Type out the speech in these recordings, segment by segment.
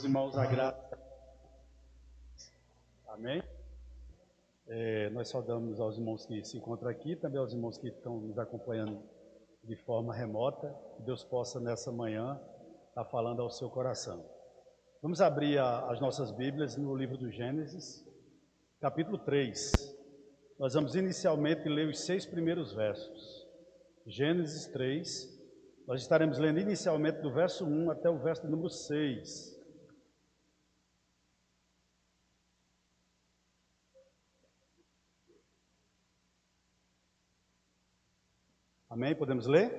Irmãos, a graça. Amém? Nós saudamos aos irmãos que se encontram aqui, também aos irmãos que estão nos acompanhando de forma remota. Que Deus possa nessa manhã estar falando ao seu coração. Vamos abrir as nossas Bíblias no livro do Gênesis, capítulo 3. Nós vamos inicialmente ler os 6 primeiros versos. Gênesis 3, nós estaremos lendo inicialmente do verso 1 até o verso número 6. Amém? Podemos ler?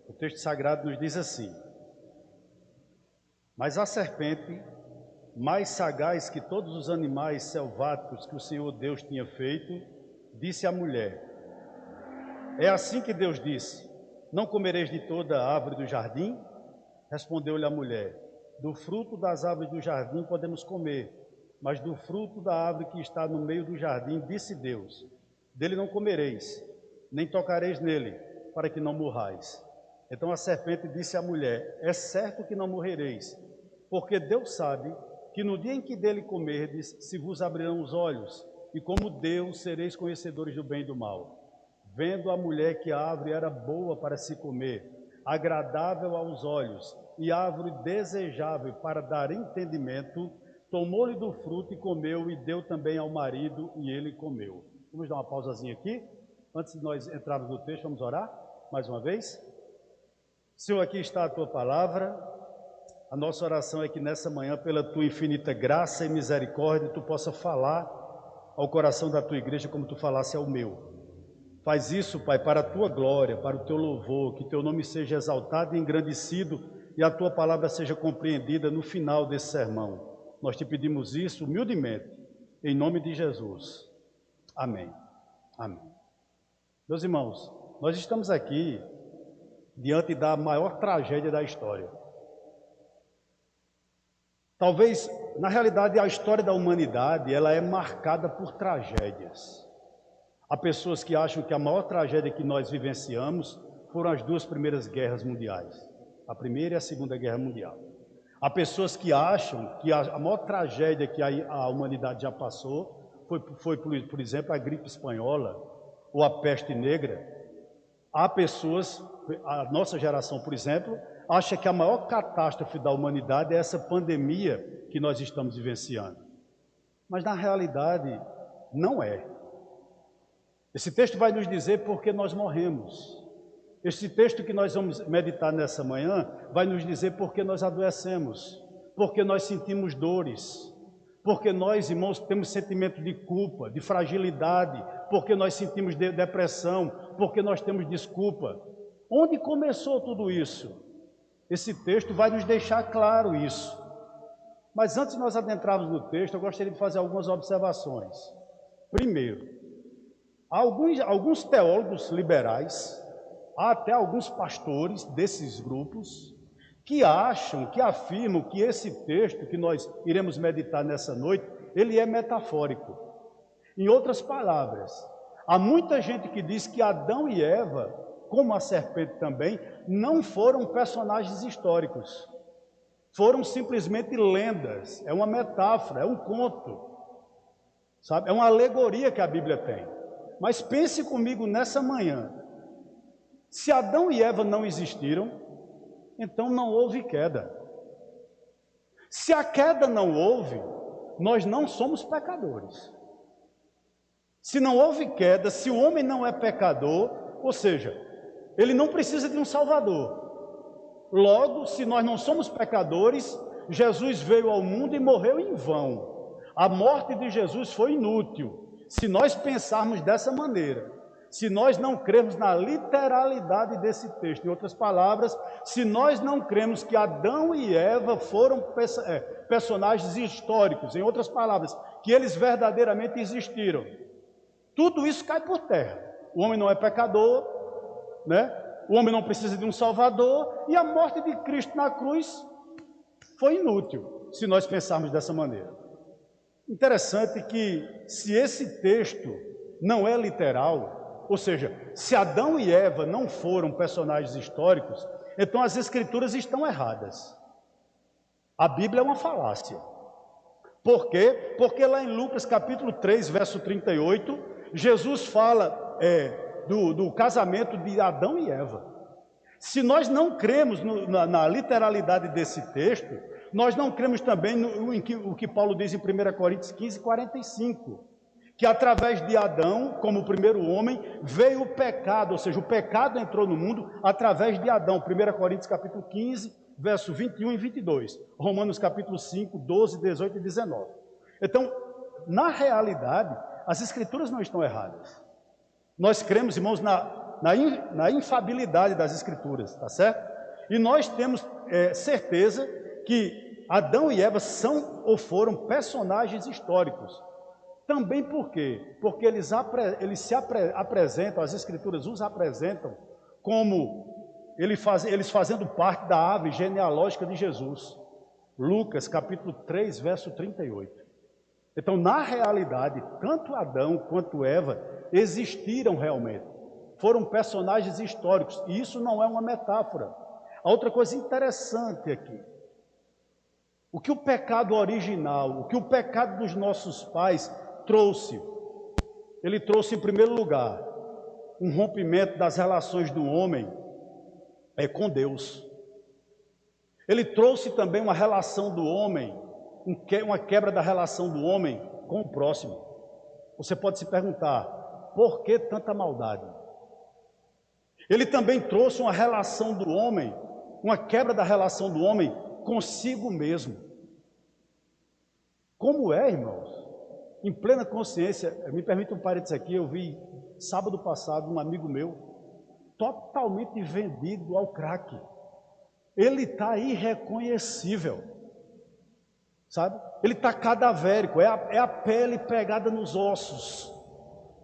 O texto sagrado nos diz assim: Mas a serpente, mais sagaz que todos os animais selváticos que o Senhor Deus tinha feito, disse à mulher: É assim que Deus disse: Não comereis de toda a árvore do jardim? Respondeu-lhe a mulher: Do fruto das árvores do jardim podemos comer, mas do fruto da árvore que está no meio do jardim, disse Deus: Dele não comereis, nem tocareis nele, para que não morrais. Então a serpente disse à mulher: É certo que não morrereis, porque Deus sabe que no dia em que dele comerdes, se vos abrirão os olhos, e como Deus sereis conhecedores do bem e do mal. Vendo a mulher que a árvore era boa para se comer, agradável aos olhos, e árvore desejável para dar entendimento, tomou-lhe do fruto e comeu, e deu também ao marido, e ele comeu. Vamos dar uma pausazinha aqui? Antes de nós entrarmos no texto, vamos orar mais uma vez? Senhor, aqui está a Tua palavra. A nossa oração é que nessa manhã, pela Tua infinita graça e misericórdia, Tu possa falar ao coração da Tua igreja como Tu falasse ao meu. Faz isso, Pai, para a Tua glória, para o Teu louvor, que Teu nome seja exaltado e engrandecido e a Tua palavra seja compreendida no final desse sermão. Nós Te pedimos isso humildemente, em nome de Jesus. Amém. Amém. Meus irmãos, nós estamos aqui diante da maior tragédia da história. Talvez, na realidade, a história da humanidade, ela é marcada por tragédias. Há pessoas que acham que a maior tragédia que nós vivenciamos foram as 2 primeiras guerras mundiais, a Primeira e a Segunda Guerra Mundial. Há pessoas que acham que a maior tragédia que a humanidade já passou foi, por exemplo, a gripe espanhola, ou a peste negra. Há pessoas, a nossa geração, por exemplo, acha que a maior catástrofe da humanidade é essa pandemia que nós estamos vivenciando. Mas na realidade, não é. Esse texto vai nos dizer por que nós morremos. Esse texto que nós vamos meditar nessa manhã vai nos dizer por que nós adoecemos, porque nós sentimos dores, porque nós, irmãos, temos sentimento de culpa, de fragilidade, porque nós sentimos depressão, porque nós temos desculpa. Onde começou tudo isso? Esse texto vai nos deixar claro isso. Mas antes de nós adentrarmos no texto, eu gostaria de fazer algumas observações. Primeiro, há alguns teólogos liberais, há até alguns pastores desses grupos, que acham, que afirmam que esse texto que nós iremos meditar nessa noite, ele é metafórico. Em outras palavras, há muita gente que diz que Adão e Eva, como a serpente também, não foram personagens históricos. Foram simplesmente lendas, é uma metáfora, é um conto, sabe? É uma alegoria que a Bíblia tem. Mas pense comigo nessa manhã, se Adão e Eva não existiram, então não houve queda. Se a queda não houve, nós não somos pecadores. Se não houve queda, se o homem não é pecador, ou seja, ele não precisa de um Salvador. Logo, se nós não somos pecadores, Jesus veio ao mundo e morreu em vão. A morte de Jesus foi inútil, se nós pensarmos dessa maneira. Se nós não cremos na literalidade desse texto, em outras palavras, se nós não cremos que Adão e Eva foram personagens históricos, em outras palavras, que eles verdadeiramente existiram, tudo isso cai por terra. O homem não é pecador, né? O homem não precisa de um Salvador, e a morte de Cristo na cruz foi inútil, se nós pensarmos dessa maneira. Interessante que, se esse texto não é literal, ou seja, se Adão e Eva não foram personagens históricos, então as Escrituras estão erradas. A Bíblia é uma falácia. Por quê? Porque lá em Lucas capítulo 3, verso 38, Jesus fala do casamento de Adão e Eva. Se nós não cremos na literalidade desse texto, nós não cremos também o que Paulo diz em 1 Coríntios 15, 45, que através de Adão, como o primeiro homem, veio o pecado, ou seja, o pecado entrou no mundo através de Adão. 1 Coríntios capítulo 15, verso 21 e 22. Romanos capítulo 5, 12, 18 e 19. Então, na realidade, as escrituras não estão erradas. Nós cremos, irmãos, na infabilidade das escrituras, tá certo? E nós temos certeza que Adão e Eva são ou foram personagens históricos. Também por quê? Porque eles se apresentam, as escrituras os apresentam como eles fazendo parte da árvore genealógica de Jesus. Lucas capítulo 3, verso 38. Então, na realidade, tanto Adão quanto Eva existiram realmente. Foram personagens históricos, e isso não é uma metáfora. A outra coisa interessante aqui, o que o pecado original, o que o pecado dos nossos pais trouxe, ele trouxe em primeiro lugar um rompimento das relações do homem com Deus. Ele trouxe também uma relação do homem, uma quebra da relação do homem com o próximo. Você pode se perguntar, por que tanta maldade? Ele também trouxe uma relação do homem, uma quebra da relação do homem consigo mesmo. Como é, irmãos? Em plena consciência, me permita um parênteses aqui, eu vi sábado passado um amigo meu totalmente vendido ao crack. Ele está irreconhecível, sabe? Ele está cadavérico, é a pele pegada nos ossos.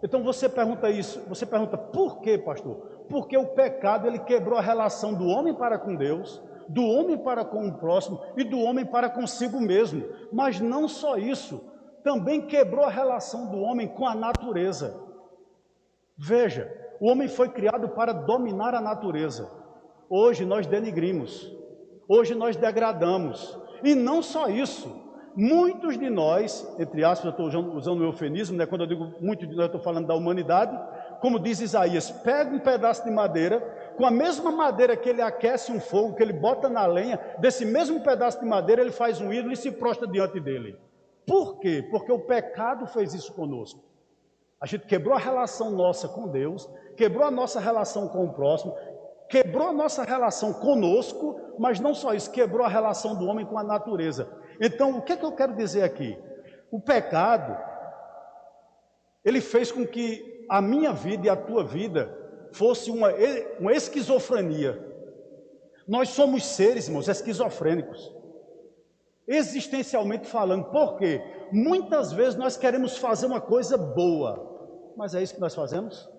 Então você pergunta isso, você pergunta, por quê, pastor? Porque o pecado, ele quebrou a relação do homem para com Deus, do homem para com o próximo e do homem para consigo mesmo. Mas não só isso, também quebrou a relação do homem com a natureza. Veja, o homem foi criado para dominar a natureza. Hoje nós denigrimos, hoje nós degradamos. E não só isso, muitos de nós, entre aspas, eu estou usando o eufemismo, né? Quando eu digo muitos de nós, eu estou falando da humanidade. Como diz Isaías, pega um pedaço de madeira, com a mesma madeira que ele aquece um fogo, que ele bota na lenha, desse mesmo pedaço de madeira ele faz um ídolo e se prostra diante dele. Por quê? Porque o pecado fez isso conosco. A gente quebrou a relação nossa com Deus, quebrou a nossa relação com o próximo, quebrou a nossa relação conosco, mas não só isso, quebrou a relação do homem com a natureza. Então, o que é que eu quero dizer aqui? O pecado, ele fez com que a minha vida e a tua vida fosse uma esquizofrenia. Nós somos seres, irmãos, esquizofrênicos. Existencialmente falando. Por quê? Muitas vezes nós queremos fazer uma coisa boa, mas é isso que nós fazemos?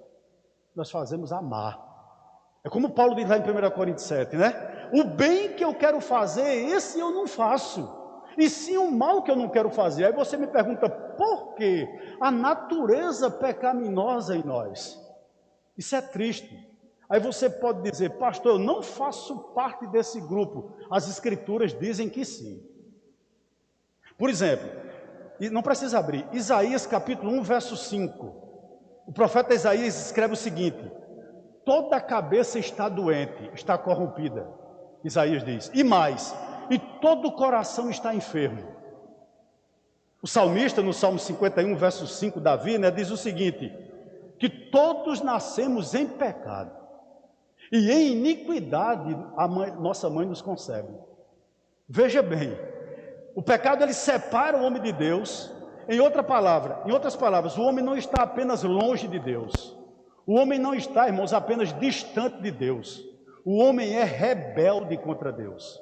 Nós fazemos amar. É como Paulo diz lá em 1 Coríntios 7, né? O bem que eu quero fazer, esse eu não faço. E sim o mal que eu não quero fazer. Aí você me pergunta, por quê? A natureza pecaminosa em nós. Isso é triste. Aí você pode dizer, pastor, eu não faço parte desse grupo. As escrituras dizem que sim. Por exemplo, e não precisa abrir, Isaías capítulo 1, verso 5. O profeta Isaías escreve o seguinte: toda a cabeça está doente, está corrompida. Isaías diz, e mais, e todo o coração está enfermo. O salmista, no Salmo 51, verso 5, Davi, diz o seguinte, que todos nascemos em pecado, e em iniquidade nossa mãe nos concebe. Veja bem, o pecado ele separa o homem de Deus. Em outras palavras, o homem não está apenas longe de Deus. O homem não está, irmãos, apenas distante de Deus. O homem é rebelde contra Deus.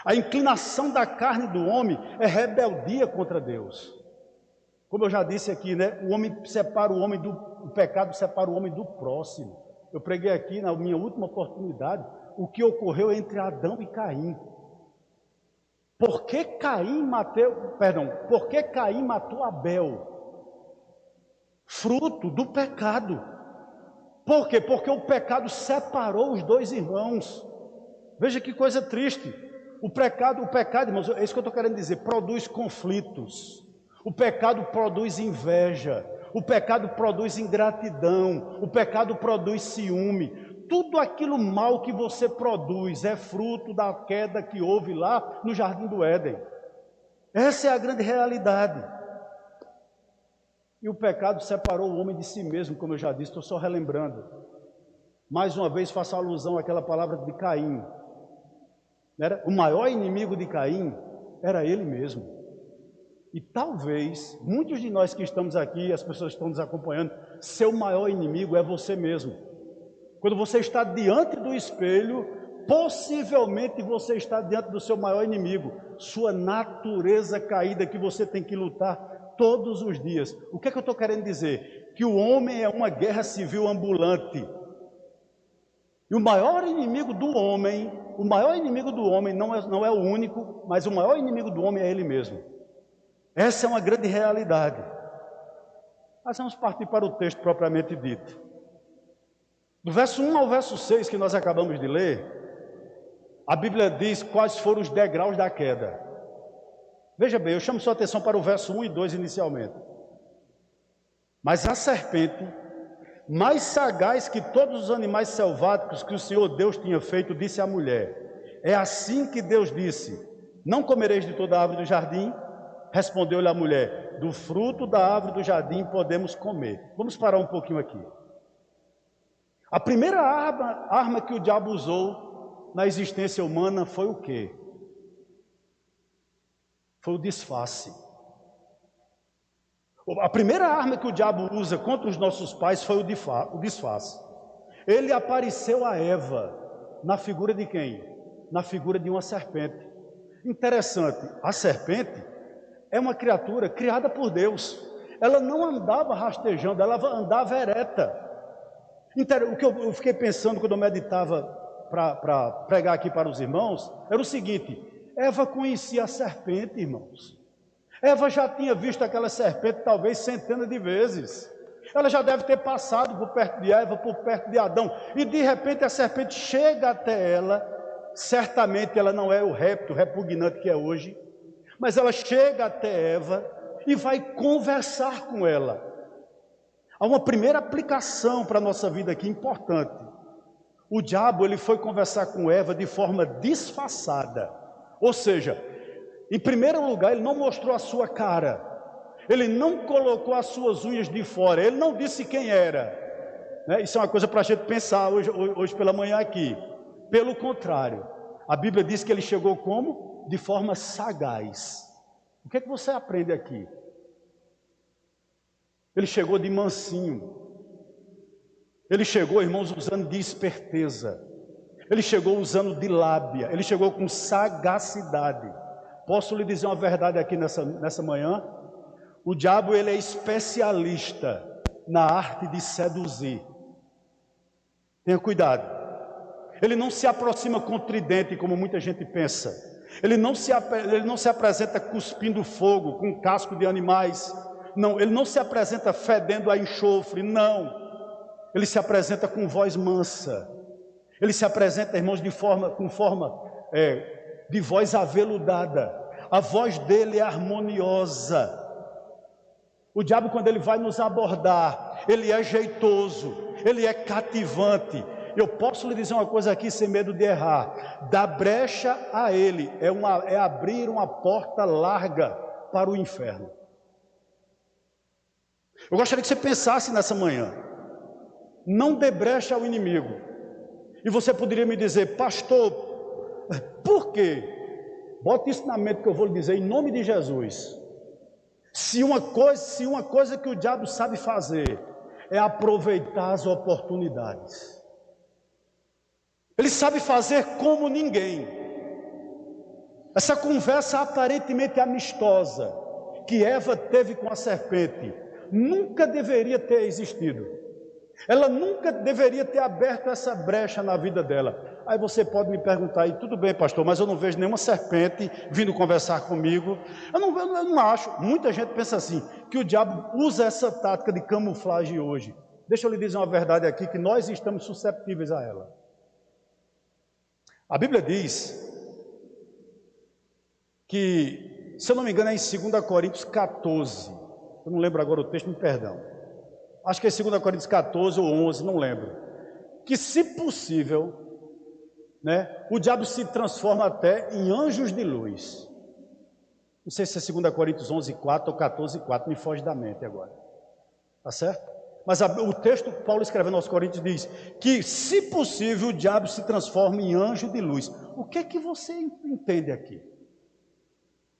A inclinação da carne do homem é rebeldia contra Deus. Como eu já disse aqui, o homem separa o pecado separa o homem do próximo. Eu preguei aqui na minha última oportunidade o que ocorreu entre Adão e Caim. Por que Caim matou Abel? Fruto do pecado. Por quê? Porque o pecado separou os dois irmãos. Veja que coisa triste. O pecado, irmãos, é isso que eu estou querendo dizer, produz conflitos. O pecado produz inveja. O pecado produz ingratidão. O pecado produz ciúme. Tudo aquilo mal que você produz é fruto da queda que houve lá no Jardim do Éden. Essa é a grande realidade. E o pecado separou o homem de si mesmo, como eu já disse, estou só relembrando. Mais uma vez faço alusão àquela palavra de Caim. O maior inimigo de Caim era ele mesmo. E talvez, muitos de nós que estamos aqui, as pessoas que estão nos acompanhando, seu maior inimigo é você mesmo. Quando você está diante do espelho, possivelmente você está diante do seu maior inimigo, sua natureza caída que você tem que lutar todos os dias. O que é que eu estou querendo dizer? Que o homem é uma guerra civil ambulante. E o maior inimigo do homem não é o único, mas o maior inimigo do homem é ele mesmo. Essa é uma grande realidade. Mas vamos partir para o texto propriamente dito. Do verso 1 ao verso 6 que nós acabamos de ler, a Bíblia diz quais foram os degraus da queda. Veja bem, eu chamo sua atenção para o verso 1 e 2 inicialmente. Mas a serpente, mais sagaz que todos os animais selváticos que o Senhor Deus tinha feito, disse à mulher: é assim que Deus disse: não comereis de toda a árvore do jardim? Respondeu-lhe a mulher: do fruto da árvore do jardim podemos comer. Vamos parar um pouquinho aqui. A primeira arma que o diabo usou na existência humana foi o quê? Foi o disfarce. A primeira arma que o diabo usa contra os nossos pais foi o disfarce. Ele apareceu a Eva na figura de quem? Na figura de uma serpente. Interessante, a serpente é uma criatura criada por Deus. Ela não andava rastejando, ela andava ereta. O que eu fiquei pensando quando eu meditava para pregar aqui para os irmãos, era o seguinte: Eva conhecia a serpente, irmãos. Eva já tinha visto aquela serpente talvez centenas de vezes. Ela já deve ter passado por perto de Eva, por perto de Adão. E de repente a serpente chega até ela. Certamente ela não é o réptil repugnante que é hoje, mas ela chega até Eva e vai conversar com ela. Há uma primeira aplicação para a nossa vida aqui importante. O diabo ele foi conversar com Eva de forma disfarçada. Ou seja, em primeiro lugar, ele não mostrou a sua cara. Ele não colocou as suas unhas de fora. Ele não disse quem era. Isso é uma coisa para a gente pensar hoje pela manhã aqui. Pelo contrário, a Bíblia diz que ele chegou como? De forma sagaz. O que é que você aprende aqui? Ele chegou de mansinho. Ele chegou, irmãos, usando de esperteza. Ele chegou usando de lábia. Ele chegou com sagacidade. Posso lhe dizer uma verdade aqui nessa manhã? O diabo ele é especialista na arte de seduzir. Tenha cuidado. Ele não se aproxima com tridente, como muita gente pensa. Ele não se apresenta cuspindo fogo, com casco de animais. Não, ele não se apresenta fedendo a enxofre, não. Ele se apresenta com voz mansa. Ele se apresenta, irmãos, com forma de voz aveludada. A voz dele é harmoniosa. O diabo, quando ele vai nos abordar, ele é jeitoso, ele é cativante. Eu posso lhe dizer uma coisa aqui sem medo de errar: dar brecha a ele é abrir uma porta larga para o inferno. Eu gostaria que você pensasse nessa manhã. Não dê brecha ao inimigo. E você poderia me dizer: pastor, por quê? Bote isso na mente que eu vou lhe dizer em nome de Jesus. Se uma coisa que o diabo sabe fazer é aproveitar as oportunidades. Ele sabe fazer como ninguém. Essa conversa aparentemente amistosa que Eva teve com a serpente nunca deveria ter existido. Ela nunca deveria ter aberto essa brecha na vida dela. Aí você pode me perguntar: e tudo bem, pastor, mas eu não vejo nenhuma serpente vindo conversar comigo. Eu não acho. Muita gente pensa assim, que o diabo usa essa tática de camuflagem hoje. Deixa eu lhe dizer uma verdade aqui, que nós estamos susceptíveis a ela. A Bíblia diz que, se eu não me engano, é em 2 Coríntios 14. Eu não lembro agora o texto, me perdão. Acho que é 2 Coríntios 14 ou 11, não lembro. Que, se possível, né, o diabo se transforma até em anjos de luz. Não sei se é 2 Coríntios 11, 4 ou 14, 4, me foge da mente agora. Tá certo? Mas o texto que Paulo escrevendo aos Coríntios diz que, se possível, o diabo se transforma em anjo de luz. O que é que você entende aqui?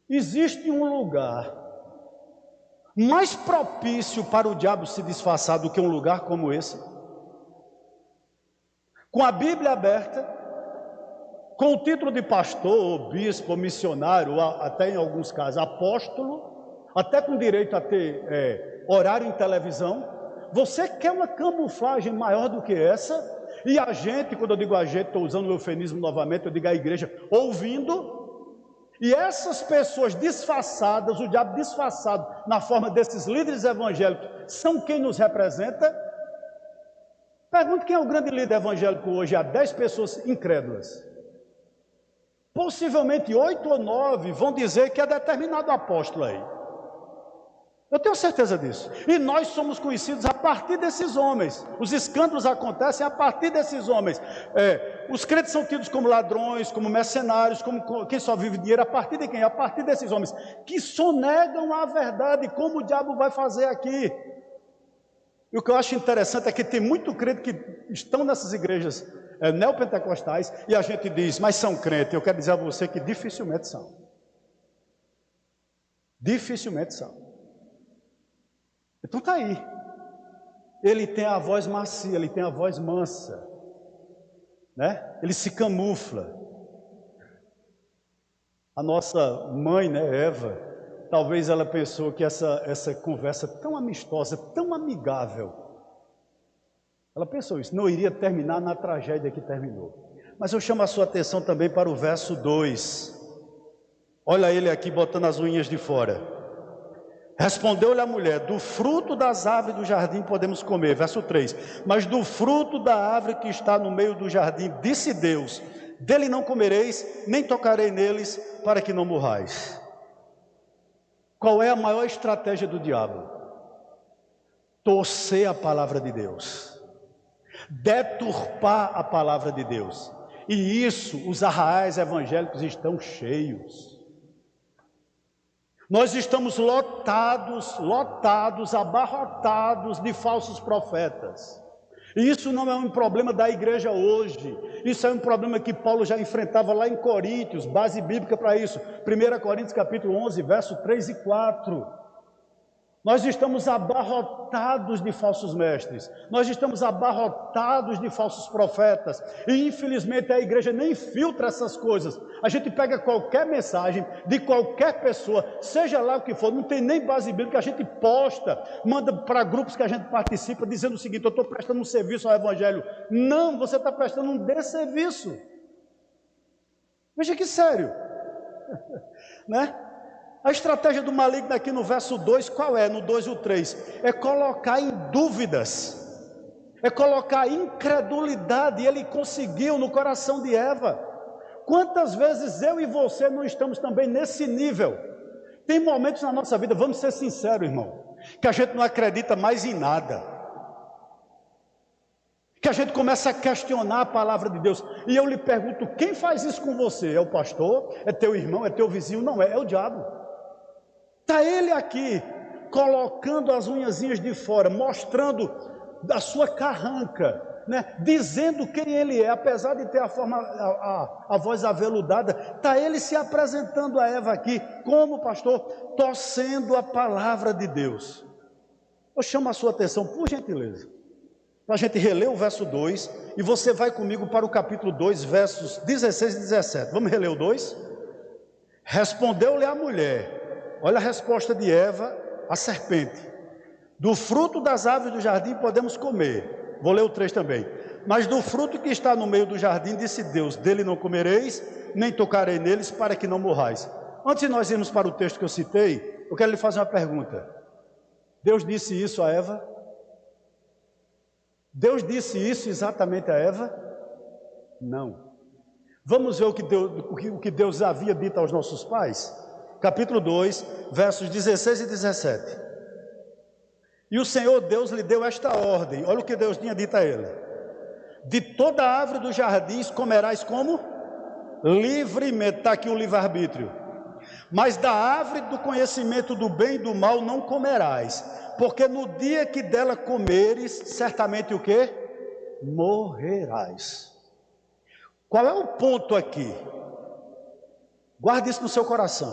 Existe um lugar mais propício para o diabo se disfarçar do que um lugar como esse? Com a Bíblia aberta, com o título de pastor, ou bispo, ou missionário, ou até em alguns casos apóstolo, até com direito a ter horário em televisão. Você quer uma camuflagem maior do que essa? E a gente, quando eu digo a gente, estou usando o eufemismo novamente, eu digo a igreja, ouvindo. E essas pessoas disfarçadas, o diabo disfarçado na forma desses líderes evangélicos, são quem nos representa? Pergunto quem é o grande líder evangélico hoje, há 10 pessoas incrédulas. Possivelmente 8 ou 9 vão dizer que é determinado apóstolo aí. Eu tenho certeza disso. E nós somos conhecidos a partir desses homens. Os escândalos acontecem a partir desses homens. Os crentes são tidos como ladrões, como mercenários, como quem só vive dinheiro. A partir de quem? A partir desses homens que sonegam a verdade. Como o diabo vai fazer aqui? E o que eu acho interessante é que tem muito crente que estão nessas igrejas neopentecostais e a gente diz, mas são crentes. Eu quero dizer a você que dificilmente são. Dificilmente são. Então está aí. Ele tem a voz macia, ele tem a voz mansa, né? Ele se camufla. A nossa mãe, né, Eva, talvez ela pensou que essa conversa tão amistosa, tão amigável, ela pensou isso, não iria terminar na tragédia que terminou. Mas eu chamo a sua atenção também para o verso 2. Olha ele aqui botando as unhas de fora. Respondeu-lhe a mulher, do fruto das árvores do jardim podemos comer. Verso 3, mas do fruto da árvore que está no meio do jardim, disse Deus, dele não comereis, nem tocarei neles, para que não morrais. Qual é a maior estratégia do diabo? Torcer a palavra de Deus, deturpar a palavra de Deus. E isso, os arraiais evangélicos estão cheios. Nós estamos lotados, abarrotados de falsos profetas. E isso não é um problema da igreja hoje. Isso é um problema que Paulo já enfrentava lá em Coríntios, base bíblica para isso. 1 Coríntios capítulo 11, verso 3 e 4. Nós estamos abarrotados de falsos mestres, nós estamos abarrotados de falsos profetas, e infelizmente a igreja nem filtra essas coisas. A gente pega qualquer mensagem de qualquer pessoa, seja lá o que for, não tem nem base bíblica, a gente posta, manda para grupos que a gente participa, dizendo o seguinte, eu estou prestando um serviço ao evangelho. Não, você está prestando um desserviço. Veja que sério, né? A estratégia do maligno aqui no verso 2, qual é? No 2 e o 3, é colocar em dúvidas, é colocar incredulidade, e ele conseguiu no coração de Eva. Quantas vezes eu e você não estamos também nesse nível? Tem momentos na nossa vida, vamos ser sinceros, irmão, que a gente não acredita mais em nada, que a gente começa a questionar a palavra de Deus, e eu lhe pergunto, quem faz isso com você? É o pastor? É teu irmão? É teu vizinho? Não é, é o diabo. Está ele aqui, colocando as unhazinhas de fora, mostrando a sua carranca, né? Dizendo quem ele é, apesar de ter a voz aveludada. Está ele se apresentando a Eva aqui, como pastor, torcendo a palavra de Deus. Eu chamo a sua atenção, por gentileza, para a gente reler o verso 2, e você vai comigo para o capítulo 2, versos 16 e 17. Vamos reler o 2? Respondeu-lhe a mulher, olha a resposta de Eva à serpente, do fruto das árvores do jardim podemos comer. Vou ler o 3 também. Mas do fruto que está no meio do jardim, disse Deus, dele não comereis, nem tocarei neles, para que não morrais. Antes de nós irmos para o texto que eu citei, eu quero lhe fazer uma pergunta. Deus disse isso a Eva? Deus disse isso exatamente a Eva? Não. Vamos ver o que Deus havia dito aos nossos pais? Capítulo 2, versos 16 e 17. E o Senhor Deus lhe deu esta ordem. Olha o que Deus tinha dito a ele: de toda árvore dos jardins comerás como? Livremente. Está aqui o livre-arbítrio. Mas da árvore do conhecimento do bem e do mal não comerás, porque no dia que dela comeres, certamente o quê? Morrerás. Qual é o ponto aqui? Guarde isso no seu coração.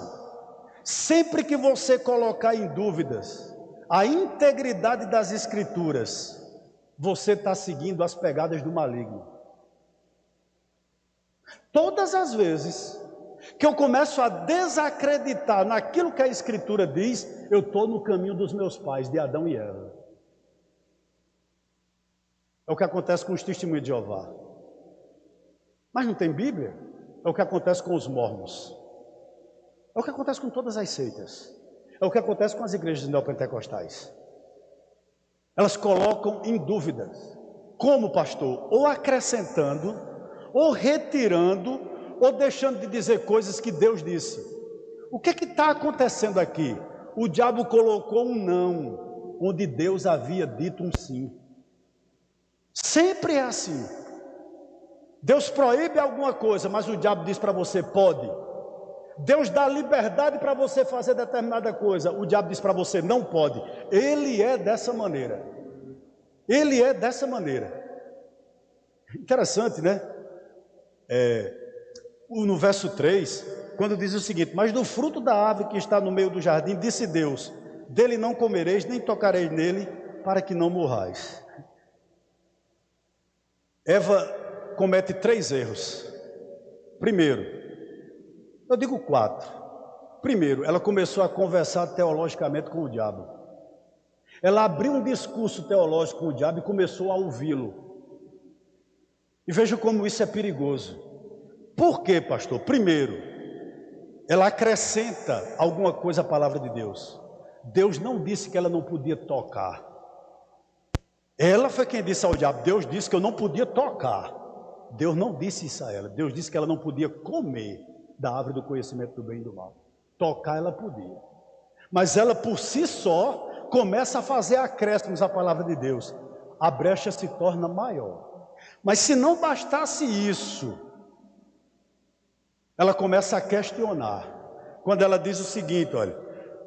Sempre que você colocar em dúvidas a integridade das Escrituras, você está seguindo as pegadas do maligno. Todas as vezes que eu começo a desacreditar naquilo que a Escritura diz, eu estou no caminho dos meus pais, de Adão e Eva. É o que acontece com os testemunhos de Jeová. Mas não tem Bíblia? É o que acontece com os mormons. É o que acontece com todas as seitas. É o que acontece com as igrejas neopentecostais. Elas colocam em dúvidas. Como, pastor? Ou acrescentando, ou retirando, ou deixando de dizer coisas que Deus disse. O que está acontecendo aqui? O diabo colocou um não, onde Deus havia dito um sim. Sempre é assim. Deus proíbe alguma coisa, mas o diabo diz para você, pode. Deus dá liberdade para você fazer determinada coisa, o diabo diz para você, não pode. Ele é dessa maneira. Ele é dessa maneira. Interessante, né? No verso 3, quando diz o seguinte: mas do fruto da árvore que está no meio do jardim, disse Deus, dele não comereis, nem tocareis nele, para que não morrais. Eva comete 3 erros. Primeiro, eu digo 4. Primeiro, ela começou a conversar teologicamente com o diabo. Ela abriu um discurso teológico com o diabo e começou a ouvi-lo. E veja como isso é perigoso. Por quê, pastor? Primeiro, ela acrescenta alguma coisa à palavra de Deus. Deus não disse que ela não podia tocar. Ela foi quem disse ao diabo, Deus disse que eu não podia tocar. Deus não disse isso a ela. Deus disse que ela não podia comer da árvore do conhecimento do bem e do mal. Tocar ela podia. Mas ela por si só começa a fazer acréscimos à palavra de Deus. A brecha se torna maior. Mas se não bastasse isso, ela começa a questionar. Quando ela diz o seguinte, olha,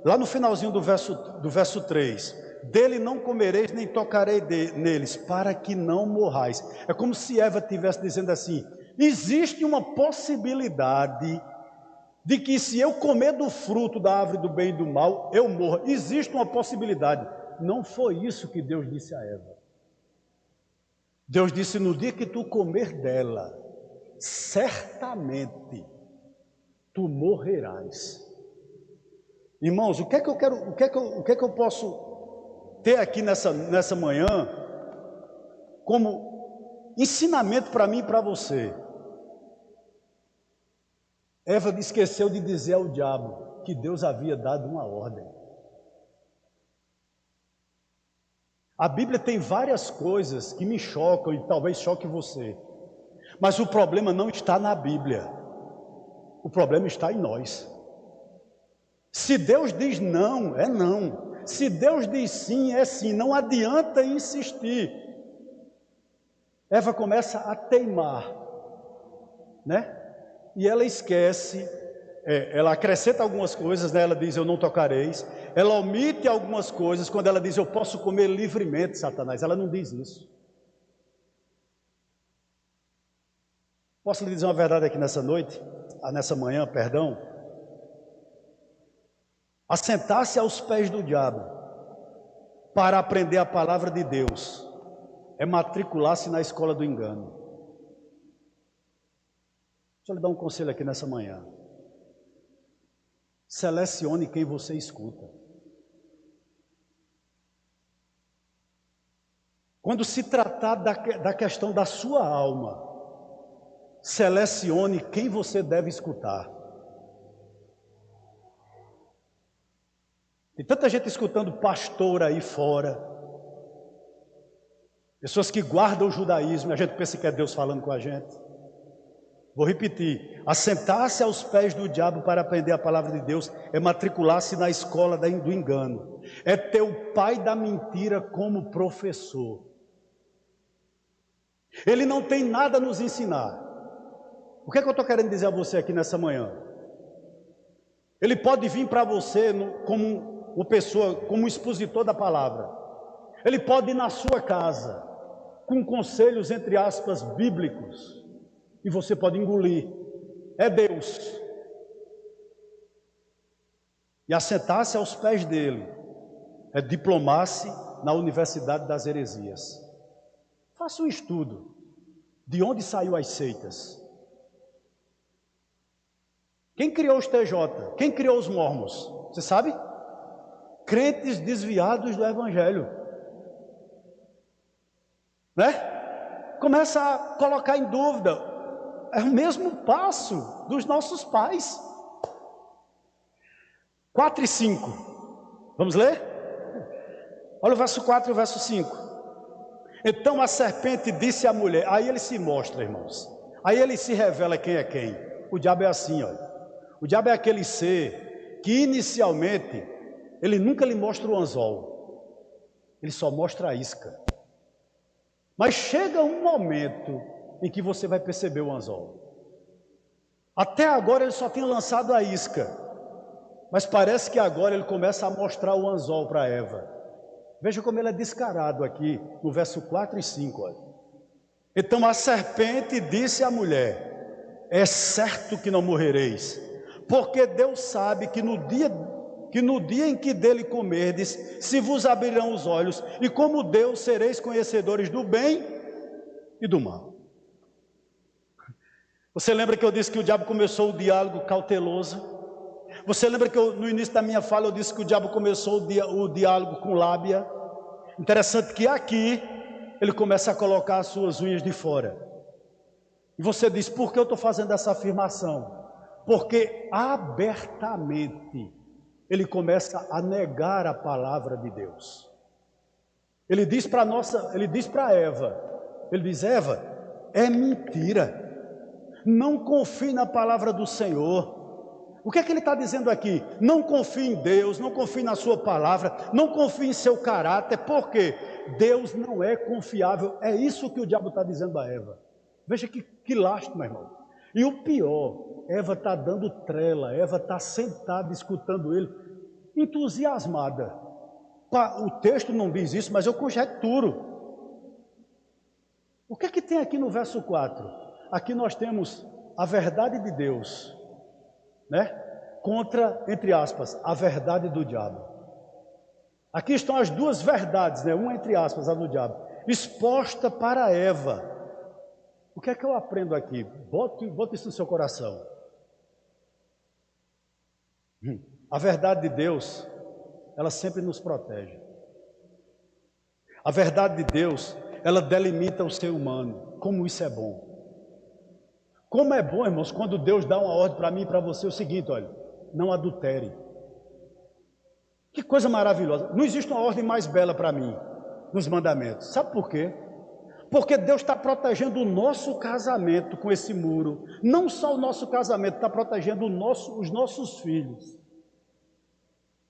lá no finalzinho do verso 3, dele não comereis nem tocarei neles, para que não morrais. É como se Eva estivesse dizendo assim, existe uma possibilidade de que se eu comer do fruto da árvore do bem e do mal, eu morra. Existe uma possibilidade. Não foi isso que Deus disse a Eva. Deus disse, no dia que tu comer dela, certamente tu morrerás. Irmãos, o que é que eu posso ter aqui nessa manhã como ensinamento para mim e para você? Eva esqueceu de dizer ao diabo que Deus havia dado uma ordem. A Bíblia tem várias coisas que me chocam e talvez choque você. Mas o problema não está na Bíblia. O problema está em nós. Se Deus diz não, é não. Se Deus diz sim, é sim. Não adianta insistir. Eva começa a teimar, né? E ela esquece, ela acrescenta algumas coisas, né? Ela diz, eu não tocareis. Ela omite algumas coisas, quando ela diz, eu posso comer livremente, Satanás. Ela não diz isso. Posso lhe dizer uma verdade aqui nessa noite? Nessa manhã, perdão? Assentar-se aos pés do diabo para aprender a palavra de Deus é matricular-se na escola do engano. Deixa eu lhe dar um conselho aqui nessa manhã. Selecione quem você escuta. Quando se tratar da questão da sua alma, selecione quem você deve escutar. Tem tanta gente escutando pastor aí fora, pessoas que guardam o judaísmo, e a gente pensa que é Deus falando com a gente. Vou repetir: assentar-se aos pés do diabo para aprender a palavra de Deus é matricular-se na escola do engano, é ter o pai da mentira como professor. Ele não tem nada a nos ensinar. O que é que eu estou querendo dizer a você aqui nessa manhã? Ele pode vir para você como uma pessoa, como um expositor da palavra. Ele pode ir na sua casa com conselhos, entre aspas, bíblicos, e você pode engolir. É Deus. E assentar-se aos pés dele é diplomar-se na Universidade das Heresias. Faça um estudo de onde saiu as seitas. Quem criou os TJ? Quem criou os mormons? Você sabe? Crentes desviados do Evangelho. Né? Começa a colocar em dúvida. É o mesmo passo dos nossos pais. 4 e 5. Vamos ler? Olha o verso 4 e o verso 5. Então a serpente disse à mulher. Aí ele se mostra, irmãos. Aí ele se revela quem é quem. O diabo é assim, olha. O diabo é aquele ser que inicialmente ele nunca lhe mostra o anzol. Ele só mostra a isca. Mas chega um momento em que você vai perceber o anzol. Até agora ele só tinha lançado a isca. Mas parece que agora ele começa a mostrar o anzol para Eva. Veja como ele é descarado aqui no verso 4 e 5. Olha. Então a serpente disse à mulher: é certo que não morrereis, porque Deus sabe que no dia em que dele comerdes, se vos abrirão os olhos, e como Deus sereis conhecedores do bem e do mal. Você lembra que eu disse que o diabo começou o diálogo cauteloso? Você lembra que no início da minha fala eu disse que o diabo começou o diálogo com lábia? Interessante que aqui ele começa a colocar as suas unhas de fora. E você diz: por que eu estou fazendo essa afirmação? Porque abertamente ele começa a negar a palavra de Deus. Ele diz para Eva, ele diz: Eva, é mentira. Não confie na palavra do Senhor. O que é que ele está dizendo aqui? Não confie em Deus, não confie na sua palavra, não confie em seu caráter, porque Deus não é confiável. É isso que o diabo está dizendo a Eva. Veja que lástima, irmão. E o pior, Eva está dando trela, Eva está sentada escutando ele, entusiasmada. O texto não diz isso, mas eu conjecturo. O que é que tem aqui no verso 4? Aqui nós temos a verdade de Deus, né? Contra, entre aspas, a verdade do diabo. Aqui estão as duas verdades, né? Uma entre aspas, a do diabo, exposta para Eva. O que é que eu aprendo aqui? Bote isso no seu coração. A verdade de Deus, ela sempre nos protege. A verdade de Deus, ela delimita o ser humano. Como isso é bom. Como é bom, irmãos, quando Deus dá uma ordem para mim e para você, o seguinte: olha, não adultere. Que coisa maravilhosa. Não existe uma ordem mais bela para mim nos mandamentos. Sabe por quê? Porque Deus está protegendo o nosso casamento com esse muro. Não só o nosso casamento, está protegendo os nossos filhos.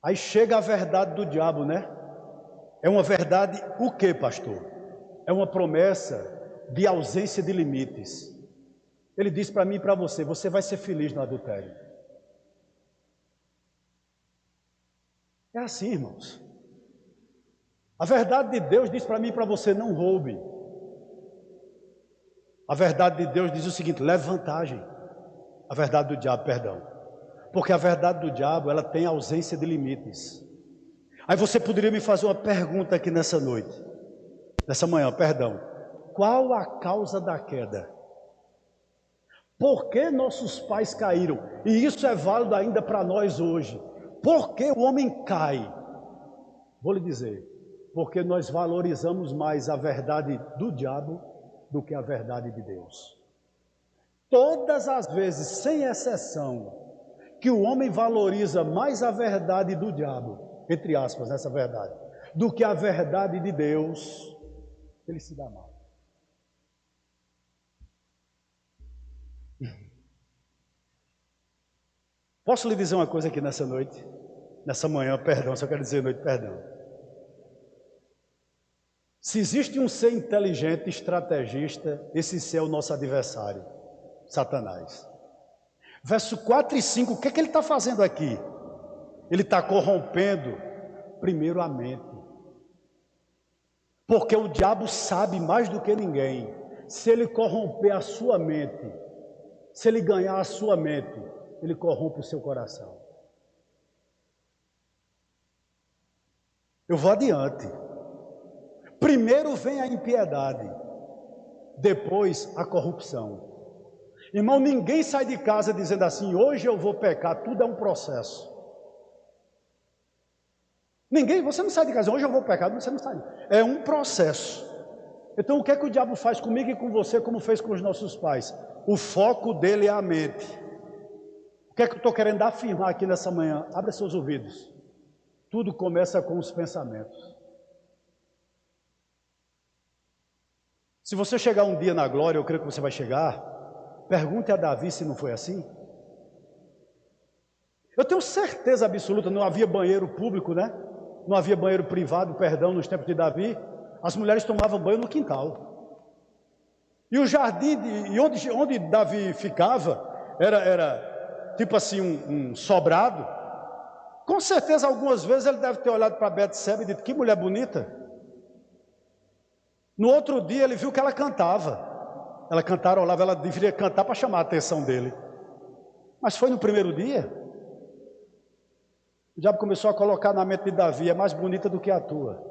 Aí chega a verdade do diabo, né? É uma verdade, o quê, pastor? É uma promessa de ausência de limites. Ele diz para mim e para você: você vai ser feliz no adultério. É assim, irmãos. A verdade de Deus diz para mim e para você: não roube. A verdade de Deus diz o seguinte: leve vantagem. A verdade do diabo, perdão. Porque a verdade do diabo, ela tem ausência de limites. Aí você poderia me fazer uma pergunta aqui nessa noite, nessa manhã, perdão. Qual a causa da queda? Por que nossos pais caíram? E isso é válido ainda para nós hoje. Por que o homem cai? Vou lhe dizer: porque nós valorizamos mais a verdade do diabo do que a verdade de Deus. Todas as vezes, sem exceção, que o homem valoriza mais a verdade do diabo, entre aspas, essa verdade, do que a verdade de Deus, ele se dá mal. Posso lhe dizer uma coisa aqui nessa noite? Nessa manhã, perdão, só quero dizer noite, perdão. Se existe um ser inteligente, estrategista, esse ser é o nosso adversário, Satanás. Verso 4 e 5, o que é que ele está fazendo aqui? Ele está corrompendo, primeiro, a mente. Porque o diabo sabe mais do que ninguém. Se ele corromper a sua mente, se ele ganhar a sua mente, ele corrompe o seu coração. Eu vou adiante. Primeiro vem a impiedade, depois a corrupção. Irmão, ninguém sai de casa dizendo assim, hoje eu vou pecar, tudo é um processo. Ninguém, você não sai de casa, hoje eu vou pecar, você não sai. É um processo. Então o que é que o diabo faz comigo e com você, como fez com os nossos pais? O foco dele é a mente. O que é que eu estou querendo afirmar aqui nessa manhã? Abra seus ouvidos. Tudo começa com os pensamentos. Se você chegar um dia na glória, eu creio que você vai chegar, pergunte a Davi se não foi assim. Eu tenho certeza absoluta, não havia banheiro público, né? Não havia banheiro privado, perdão, nos tempos de Davi. As mulheres tomavam banho no quintal. E o jardim, onde Davi ficava, era tipo assim um sobrado. Com certeza, algumas vezes ele deve ter olhado para Betseba e dito, que mulher bonita. No outro dia ele viu que ela cantava. Ela cantarolava, ela deveria cantar para chamar a atenção dele. Mas foi no primeiro dia. O diabo começou a colocar na mente de Davi, é mais bonita do que a tua.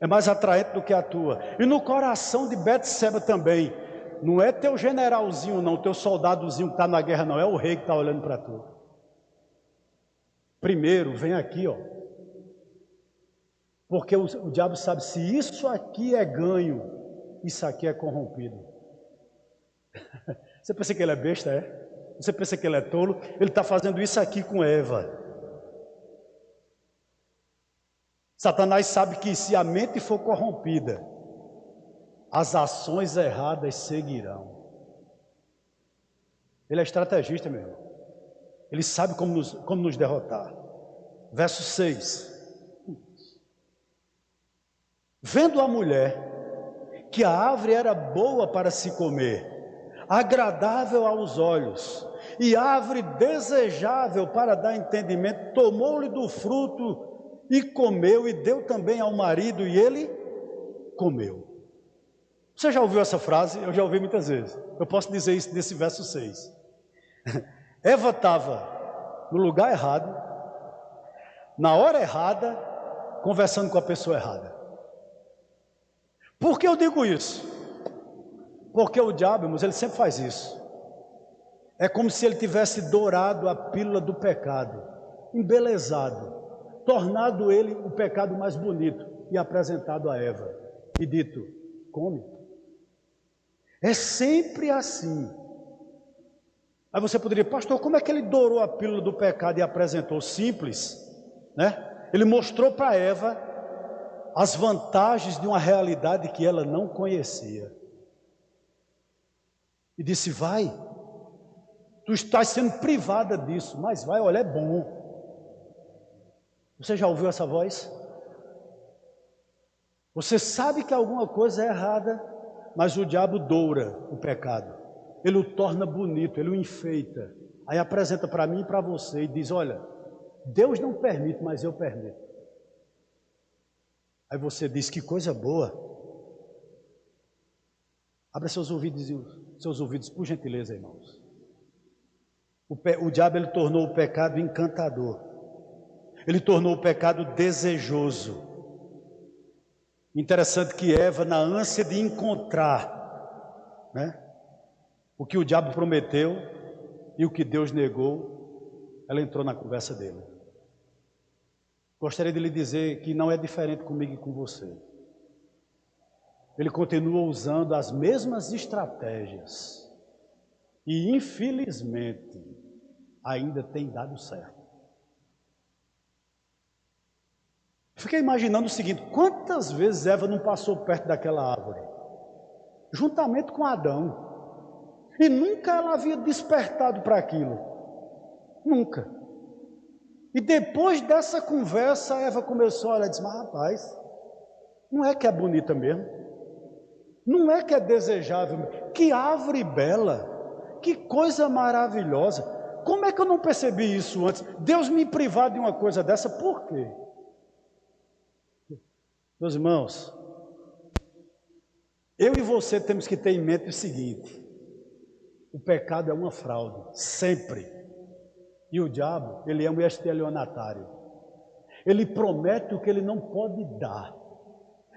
É mais atraente do que a tua. E no coração de Betseba também. Não é teu generalzinho não, teu soldadozinho que está na guerra não, é o rei que está olhando para tu. Primeiro, vem aqui, ó. Porque o diabo sabe, se isso aqui é ganho, isso aqui é corrompido. Você pensa que ele é besta, é? Você pensa que ele é tolo? Ele está fazendo isso aqui com Eva. Satanás sabe que se a mente for corrompida, as ações erradas seguirão. Ele é estrategista, meu irmão. Ele sabe como nos derrotar. Verso 6. Vendo a mulher que a árvore era boa para se comer, agradável aos olhos, e árvore desejável para dar entendimento, tomou-lhe do fruto e comeu, e deu também ao marido, e ele comeu. Você já ouviu essa frase? Eu já ouvi muitas vezes. Eu posso dizer isso nesse verso 6. Eva estava no lugar errado, na hora errada, conversando com a pessoa errada. Por que eu digo isso? Porque o diabo, irmãos, ele sempre faz isso. É como se ele tivesse dourado a pílula do pecado, embelezado, tornado ele o pecado mais bonito e apresentado a Eva. E dito, come. É sempre assim. Aí você poderia, pastor, como é que ele dourou a pílula do pecado e apresentou? Simples, né? Ele mostrou para Eva as vantagens de uma realidade que ela não conhecia. E disse, vai, tu estás sendo privada disso, mas vai, olha, é bom. Você já ouviu essa voz? Você sabe que alguma coisa é errada, mas o diabo doura o pecado. Ele o torna bonito, ele o enfeita. Aí apresenta para mim e para você e diz, olha, Deus não permite, mas eu permito. Aí você diz, que coisa boa. Abra seus ouvidos, por gentileza, irmãos. O diabo, ele tornou o pecado encantador. Ele tornou o pecado desejoso. Interessante que Eva, na ânsia de encontrar, né, o que o diabo prometeu e o que Deus negou, ela entrou na conversa dele. Gostaria de lhe dizer que não é diferente comigo e com você. Ele continua usando as mesmas estratégias. E infelizmente, ainda tem dado certo. Fiquei imaginando o seguinte, quantas vezes Eva não passou perto daquela árvore? Juntamente com Adão. E nunca ela havia despertado para aquilo. Nunca. E depois dessa conversa, a Eva começou a olhar e disse, mas rapaz, não é que é bonita mesmo? Não é que é desejável mesmo? Que árvore bela, que coisa maravilhosa. Como é que eu não percebi isso antes? Deus me privar de uma coisa dessa, por quê? Meus irmãos, eu e você temos que ter em mente o seguinte: o pecado é uma fraude, sempre. E o diabo, ele é um estelionatário. Ele promete o que ele não pode dar.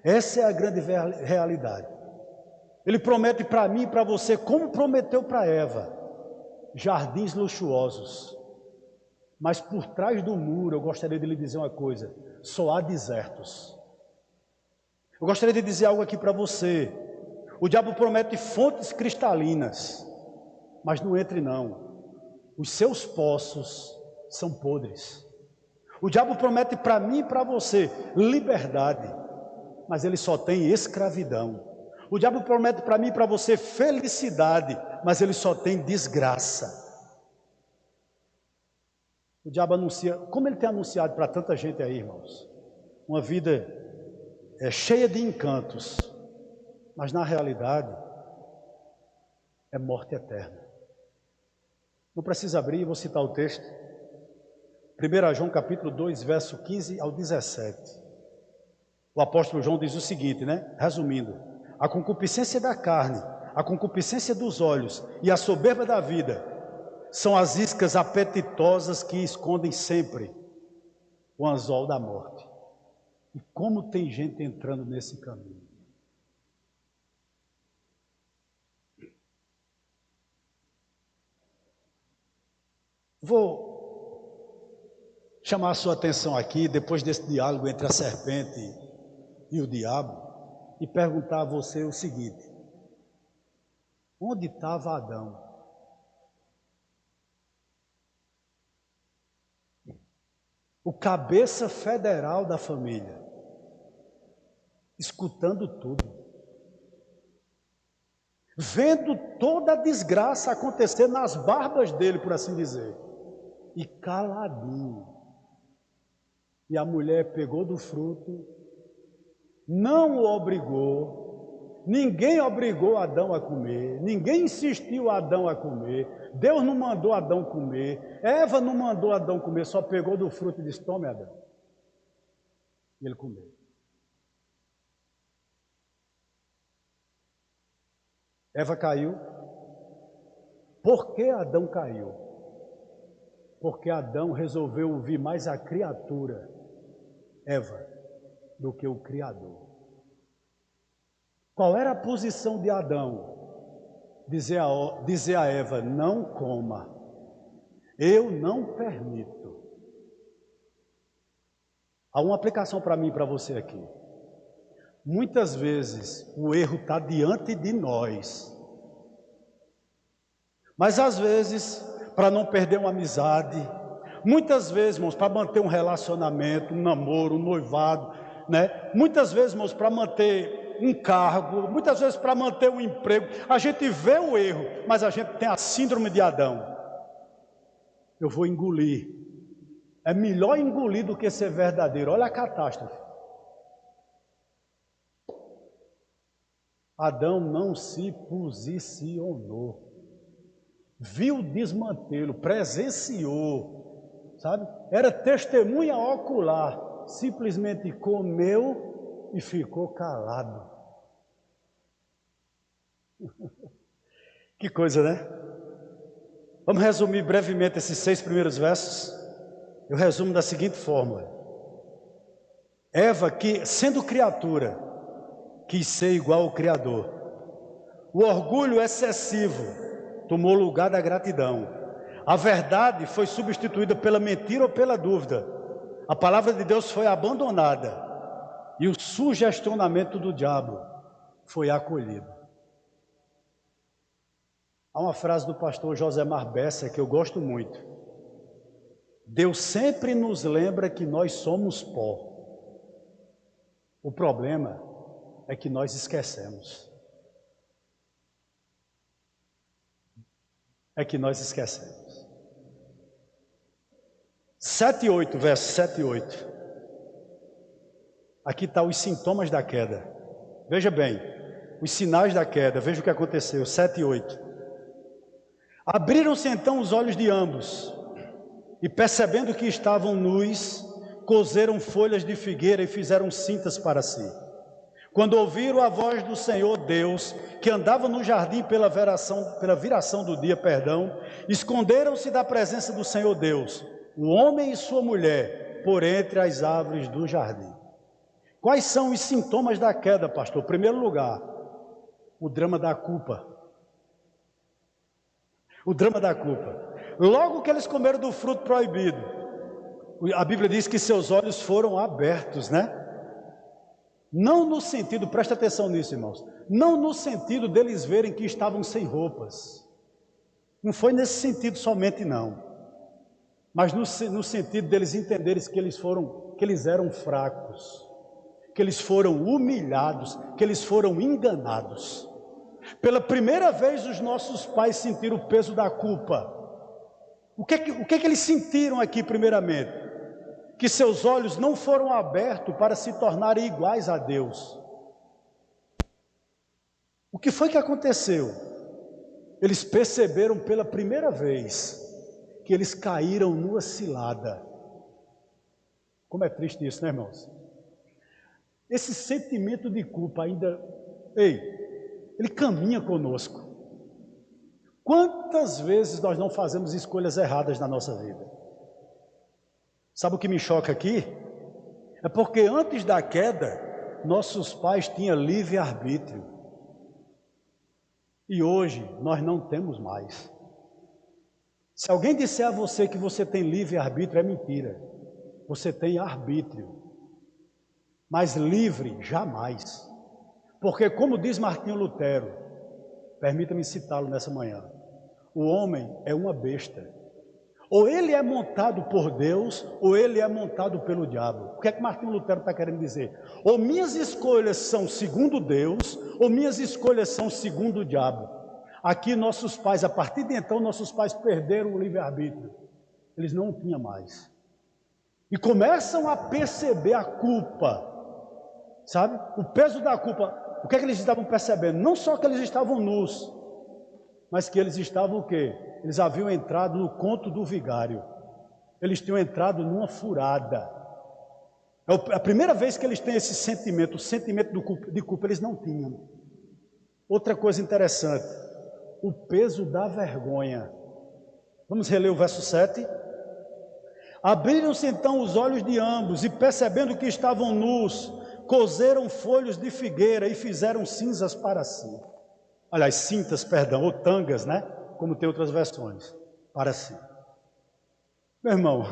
Essa é a grande realidade. Ele promete para mim e para você, como prometeu para Eva, jardins luxuosos. Mas por trás do muro, eu gostaria de lhe dizer uma coisa: só há desertos. Eu gostaria de dizer algo aqui para você. O diabo promete fontes cristalinas, mas não entre não. Os seus poços são podres. O diabo promete para mim e para você liberdade, mas ele só tem escravidão. O diabo promete para mim e para você felicidade, mas ele só tem desgraça. O diabo anuncia, como ele tem anunciado para tanta gente aí, irmãos, uma vida cheia de encantos, mas na realidade é morte eterna. Não precisa abrir, vou citar o texto. 1 João capítulo 2, verso 15 ao 17. O apóstolo João diz o seguinte, né? Resumindo: a concupiscência da carne, a concupiscência dos olhos e a soberba da vida são as iscas apetitosas que escondem sempre o anzol da morte. E como tem gente entrando nesse caminho? Vou chamar a sua atenção aqui, depois desse diálogo entre a serpente e o diabo, e perguntar a você o seguinte: onde estava Adão? O cabeça federal da família, escutando tudo, vendo toda a desgraça acontecer nas barbas dele, por assim dizer, e caladinho. E a mulher pegou do fruto, não o obrigou, ninguém obrigou Adão a comer, ninguém insistiu Adão a comer, Deus não mandou Adão comer, Eva não mandou Adão comer, só pegou do fruto e disse: tome, Adão. E ele comeu. Eva caiu. Por que Adão caiu? Porque Adão resolveu ouvir mais a criatura, Eva, do que o Criador. Qual era a posição de Adão? Dizer a Eva: não coma, eu não permito. Há uma aplicação para mim e para você aqui. Muitas vezes o erro está diante de nós, mas às vezes, para não perder uma amizade, muitas vezes, irmãos, para manter um relacionamento, um namoro, um noivado, né? Muitas vezes, irmãos, para manter um cargo, muitas vezes para manter um emprego, a gente vê o erro, mas a gente tem a síndrome de Adão. Eu vou engolir. É melhor engolir do que ser verdadeiro. Olha a catástrofe. Adão não se posicionou. Viu o desmantelo, presenciou, sabe? Era testemunha ocular. Simplesmente comeu e ficou calado. Que coisa, né? Vamos resumir brevemente esses 6 primeiros versos. Eu resumo da seguinte forma: Eva, que sendo criatura, quis ser igual ao Criador. O orgulho excessivo tomou lugar da gratidão. A verdade foi substituída pela mentira ou pela dúvida. A palavra de Deus foi abandonada e o sugestionamento do diabo foi acolhido. Há uma frase do pastor Josemar Bessa que eu gosto muito. Deus sempre nos lembra que nós somos pó. O problema é que nós esquecemos. é que nós esquecemos. 7 e 8, versos 7 e 8. Aqui está os sintomas da queda. Veja bem, os sinais da queda, veja o que aconteceu, 7 e 8. Abriram-se então os olhos de ambos, e percebendo que estavam nus, coseram folhas de figueira e fizeram cintas para si. Quando ouviram a voz do Senhor Deus, que andava no jardim pela viração do dia, esconderam-se da presença do Senhor Deus, o homem e sua mulher, por entre as árvores do jardim. Quais são os sintomas da queda, pastor? Em primeiro lugar, o drama da culpa. O drama da culpa. Logo que eles comeram do fruto proibido, a Bíblia diz que seus olhos foram abertos, né? Não no sentido, presta atenção nisso, irmãos, não no sentido deles verem que estavam sem roupas. Não foi nesse sentido somente, não. Mas no sentido deles entenderem que eles eram fracos, que eles foram humilhados, que eles foram enganados. Pela primeira vez os nossos pais sentiram o peso da culpa. O que é que eles sentiram aqui primeiramente? Que seus olhos não foram abertos para se tornarem iguais a Deus. O que foi que aconteceu? Eles perceberam pela primeira vez que eles caíram numa cilada. Como é triste isso, né, irmãos? Esse sentimento de culpa ainda, ele caminha conosco. Quantas vezes nós não fazemos escolhas erradas na nossa vida? Sabe o que me choca aqui? É porque antes da queda, nossos pais tinham livre-arbítrio. E hoje nós não temos mais. Se alguém disser a você que você tem livre-arbítrio, é mentira. Você tem arbítrio. Mas livre, jamais. Porque como diz Martinho Lutero, permita-me citá-lo nessa manhã, o homem é uma besta. Ou ele é montado por Deus, ou ele é montado pelo diabo. O que é que Martinho Lutero está querendo dizer? Ou minhas escolhas são segundo Deus, ou minhas escolhas são segundo o diabo. Aqui nossos pais, a partir de então, nossos pais perderam o livre-arbítrio. Eles não tinham mais. E começam a perceber a culpa. Sabe? O peso da culpa. O que é que eles estavam percebendo? Não só que eles estavam nus, mas que eles estavam o quê? Eles haviam entrado no conto do vigário. Eles tinham entrado numa furada. É a primeira vez que eles têm esse sentimento, o sentimento de culpa eles não tinham. Outra coisa interessante, o peso da vergonha. Vamos reler o verso 7? Abriram-se então os olhos de ambos e percebendo que estavam nus, coseram folhos de figueira e fizeram cinzas para si. Aliás, cintas, perdão, ou tangas, né? Como tem outras versões, para si. Meu irmão,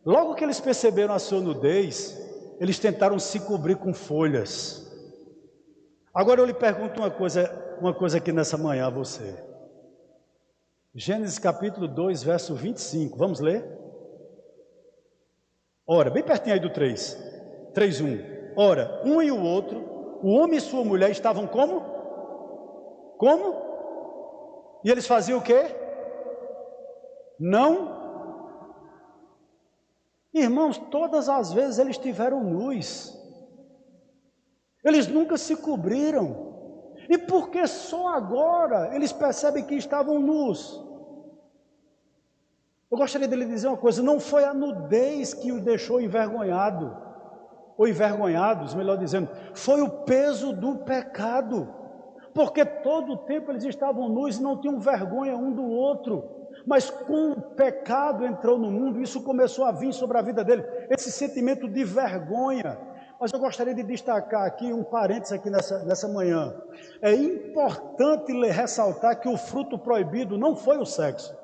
logo que eles perceberam a sua nudez, eles tentaram se cobrir com folhas. Agora eu lhe pergunto uma coisa aqui nessa manhã a você. Gênesis capítulo 2, verso 25, vamos ler? Ora, bem pertinho aí do 3, 3:1. Ora, um e o outro, o homem e sua mulher estavam como? Como? E eles faziam o quê? Não. Irmãos, todas as vezes eles estiveram nus. Eles nunca se cobriram. E por que só agora eles percebem que estavam nus? Eu gostaria de lhe dizer uma coisa, não foi a nudez que os deixou envergonhado, ou envergonhados, melhor dizendo, foi o peso do pecado. Porque todo o tempo eles estavam nus e não tinham vergonha um do outro. Mas com o pecado entrou no mundo, isso começou a vir sobre a vida dele, esse sentimento de vergonha. Mas eu gostaria de destacar aqui um parênteses aqui nessa manhã. É importante ressaltar que o fruto proibido não foi o sexo.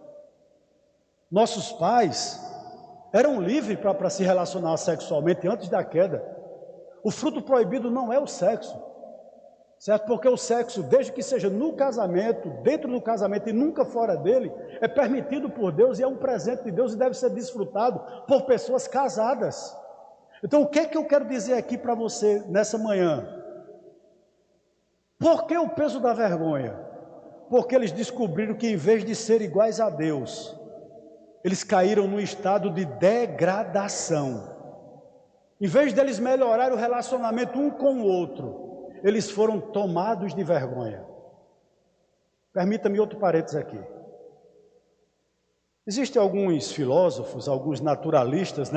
Nossos pais eram livres para se relacionar sexualmente antes da queda. O fruto proibido não é o sexo. Certo? Porque o sexo, desde que seja no casamento, dentro do casamento e nunca fora dele, é permitido por Deus e é um presente de Deus e deve ser desfrutado por pessoas casadas. Então, o que é que eu quero dizer aqui para você nessa manhã? Por que o peso da vergonha? Porque eles descobriram que em vez de ser iguais a Deus, eles caíram num estado de degradação. Em vez deles melhorar o relacionamento um com o outro, eles foram tomados de vergonha. Permita-me outro parênteses aqui. Existem alguns filósofos, alguns naturalistas,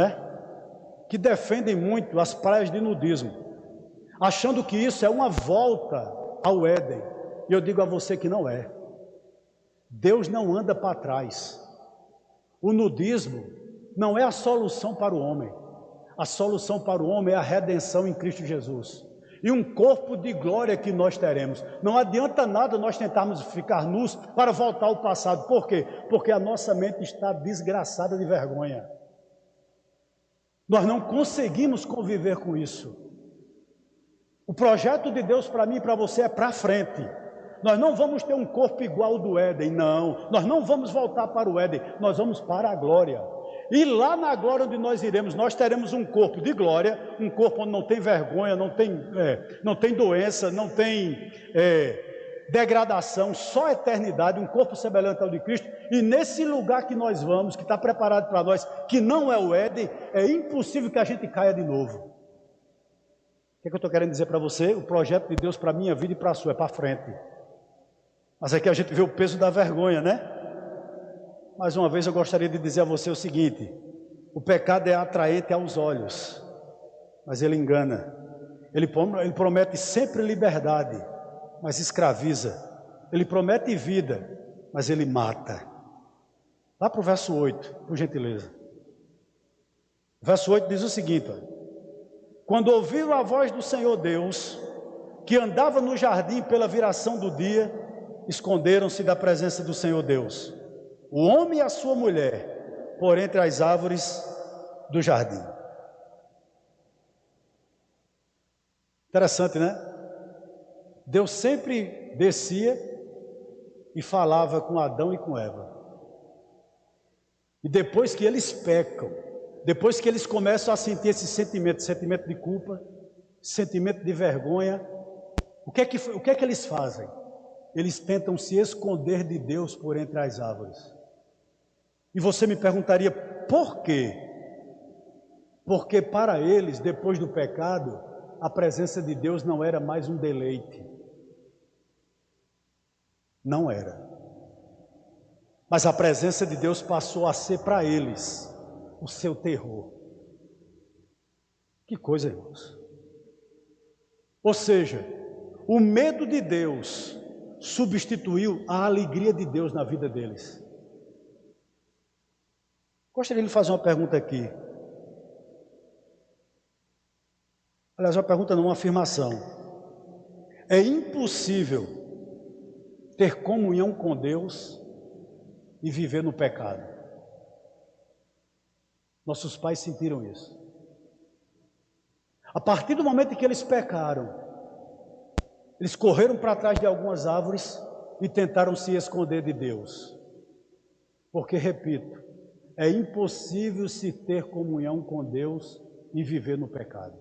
que defendem muito as praias de nudismo, achando que isso é uma volta ao Éden. E eu digo a você que não é. Deus não anda para trás. O nudismo não é a solução para o homem. A solução para o homem é a redenção em Cristo Jesus. E um corpo de glória que nós teremos. Não adianta nada nós tentarmos ficar nus para voltar ao passado. Por quê? Porque a nossa mente está desgraçada de vergonha. Nós não conseguimos conviver com isso. O projeto de Deus para mim e para você é para frente. Nós não vamos ter um corpo igual ao do Éden, não. Nós não vamos voltar para o Éden, nós vamos para a glória. E lá na glória onde nós iremos, nós teremos um corpo de glória, um corpo onde não tem vergonha, não tem doença, não tem degradação, só eternidade, um corpo semelhante ao de Cristo. E nesse lugar que nós vamos, que está preparado para nós, que não é o Éden, é impossível que a gente caia de novo. O que é que eu estou querendo dizer para você? O projeto de Deus para a minha vida e para a sua é para frente. Mas aqui a gente vê o peso da vergonha, Mais uma vez eu gostaria de dizer a você o seguinte: o pecado é atraente aos olhos, mas ele engana. Ele promete sempre liberdade, mas escraviza. Ele promete vida, mas ele mata. Lá para o verso 8, por gentileza. O verso 8 diz o seguinte: quando ouviram a voz do Senhor Deus, que andava no jardim pela viração do dia, esconderam-se da presença do Senhor Deus, o homem e a sua mulher, por entre as árvores do jardim. Interessante, Deus sempre descia e falava com Adão e com Eva. E depois que eles pecam, depois que eles começam a sentir esse sentimento de culpa, sentimento de vergonha, o que é que eles fazem? Eles tentam se esconder de Deus por entre as árvores. E você me perguntaria, por quê? Porque para eles, depois do pecado, a presença de Deus não era mais um deleite. Não era. Mas a presença de Deus passou a ser para eles o seu terror. Que coisa, irmãos. Ou seja, o medo de Deus substituiu a alegria de Deus na vida deles. Gostaria de lhe fazer uma pergunta aqui. Aliás, uma pergunta não, uma afirmação. É impossível ter comunhão com Deus e viver no pecado. Nossos pais sentiram isso. A partir do momento em que eles pecaram, eles correram para trás de algumas árvores e tentaram se esconder de Deus. Porque, repito, é impossível se ter comunhão com Deus e viver no pecado.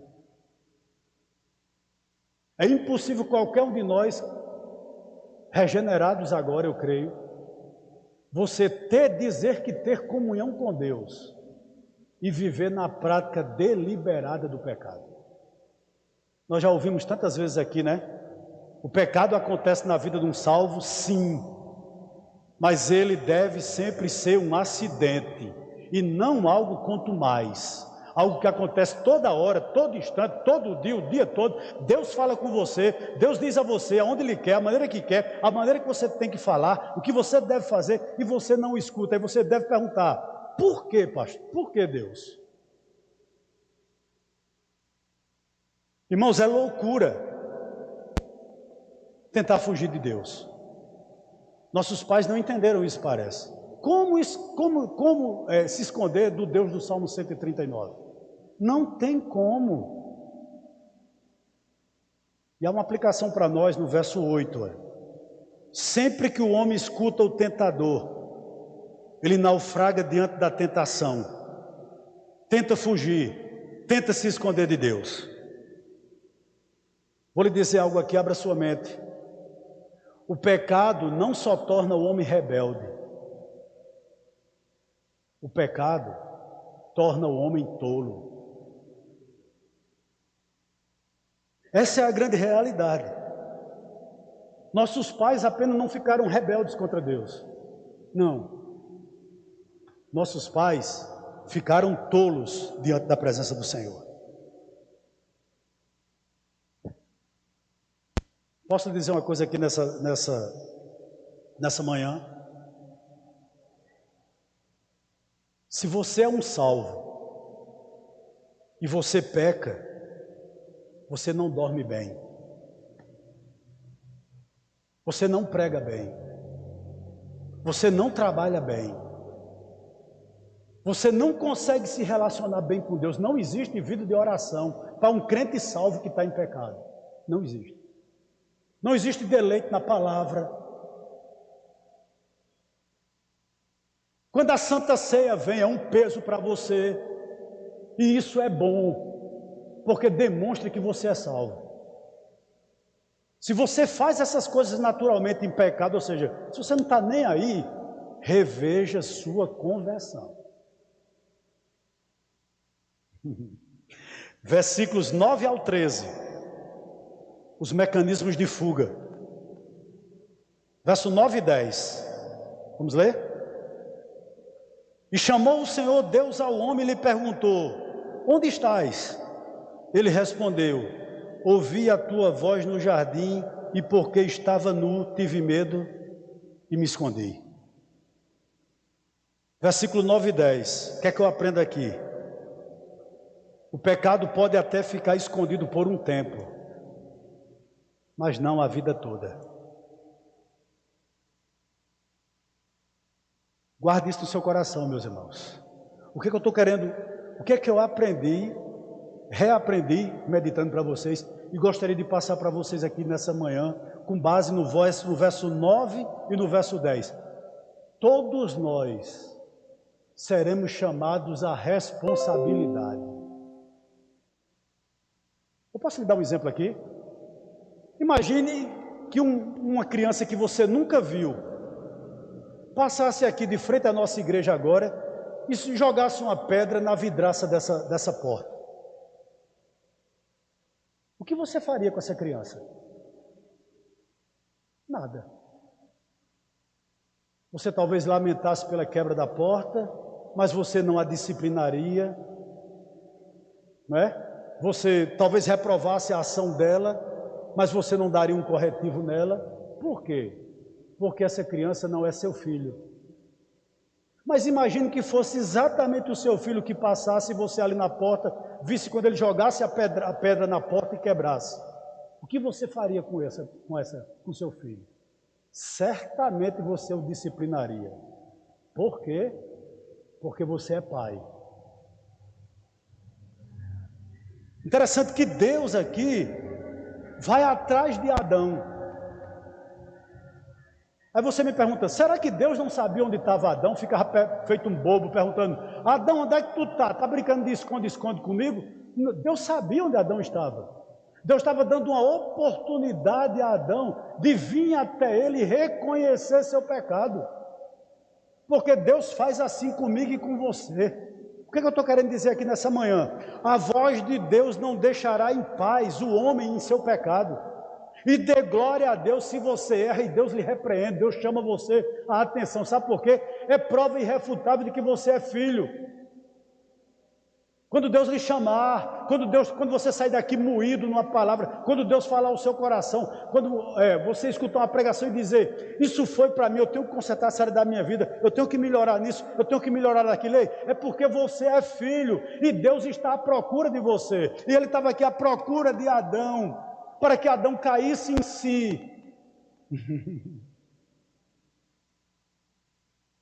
É impossível qualquer um de nós, regenerados agora, eu creio, você dizer que ter comunhão com Deus e viver na prática deliberada do pecado. Nós já ouvimos tantas vezes aqui, O pecado acontece na vida de um salvo, sim, mas ele deve sempre ser um acidente e não algo quanto mais. Algo que acontece toda hora, todo instante, todo dia, o dia todo. Deus fala com você, Deus diz a você aonde Ele quer, a maneira que quer, a maneira que você tem que falar, o que você deve fazer, e você não escuta. Aí você deve perguntar, por quê, pastor? Por que Deus? Irmãos, é loucura tentar fugir de Deus. Nossos pais não entenderam isso, parece. Como se esconder do Deus do Salmo 139? Não tem como. E há uma aplicação para nós no verso 8. Sempre que o homem escuta o tentador, ele naufraga diante da tentação, tenta fugir, tenta se esconder de Deus. Vou lhe dizer algo aqui, abra sua mente. O pecado não só torna o homem rebelde, o pecado torna o homem tolo. Essa é a grande realidade. Nossos pais apenas não ficaram rebeldes contra Deus. Não. Nossos pais ficaram tolos diante da presença do Senhor. Posso dizer uma coisa aqui nessa manhã? Se você é um salvo e você peca, você não dorme bem. Você não prega bem. Você não trabalha bem. Você não consegue se relacionar bem com Deus. Não existe vida de oração para um crente salvo que está em pecado. Não existe. Não existe deleite na palavra. Quando a Santa Ceia vem, é um peso para você. E isso é bom, porque demonstra que você é salvo. Se você faz essas coisas naturalmente em pecado, ou seja, se você não está nem aí, reveja sua conversão. Versículos 9 ao 13. Os mecanismos de fuga. Verso 9 e 10. Vamos ler? E chamou o Senhor Deus ao homem e lhe perguntou: onde estás? Ele respondeu: ouvi a tua voz no jardim, e porque estava nu, tive medo e me escondi. Versículo 9 e 10. O que é que eu aprendo aqui? O pecado pode até ficar escondido por um tempo, mas não a vida toda. Guarde isso no seu coração, meus irmãos. O que é que eu estou querendo, o que é que eu aprendi, reaprendi, meditando para vocês, e gostaria de passar para vocês aqui nessa manhã, com base no verso 9 e no verso 10. Todos nós seremos chamados à responsabilidade. Eu posso lhe dar um exemplo aqui? Imagine que uma criança que você nunca viu passasse aqui de frente à nossa igreja agora e jogasse uma pedra na vidraça dessa porta. O que você faria com essa criança? Nada. Você talvez lamentasse pela quebra da porta, mas você não a disciplinaria, não é? Você talvez reprovasse a ação dela, mas você não daria um corretivo nela. Por quê? Porque essa criança não é seu filho. Mas imagine que fosse exatamente o seu filho que passasse e você ali na porta, visse quando ele jogasse a pedra na porta e quebrasse. O que você faria com seu filho? Certamente você o disciplinaria. Por quê? Porque você é pai. Interessante que Deus aqui vai atrás de Adão. Aí você me pergunta, será que Deus não sabia onde estava Adão? Ficava feito um bobo perguntando: Adão, onde é que tu está? Está brincando de esconde-esconde comigo? Deus sabia onde Adão estava. Deus estava dando uma oportunidade a Adão de vir até ele e reconhecer seu pecado. Porque Deus faz assim comigo e com você. O que eu estou querendo dizer aqui nessa manhã? A voz de Deus não deixará em paz o homem em seu pecado. E dê glória a Deus se você erra e Deus lhe repreende, Deus chama você a atenção. Sabe por quê? É prova irrefutável de que você é filho. Quando Deus lhe chamar, quando você sair daqui moído numa palavra, quando Deus falar ao seu coração, quando você escutar uma pregação e dizer: isso foi para mim, eu tenho que consertar essa área da minha vida, eu tenho que melhorar nisso, eu tenho que melhorar naquilo, é porque você é filho e Deus está à procura de você. E Ele estava aqui à procura de Adão, para que Adão caísse em si.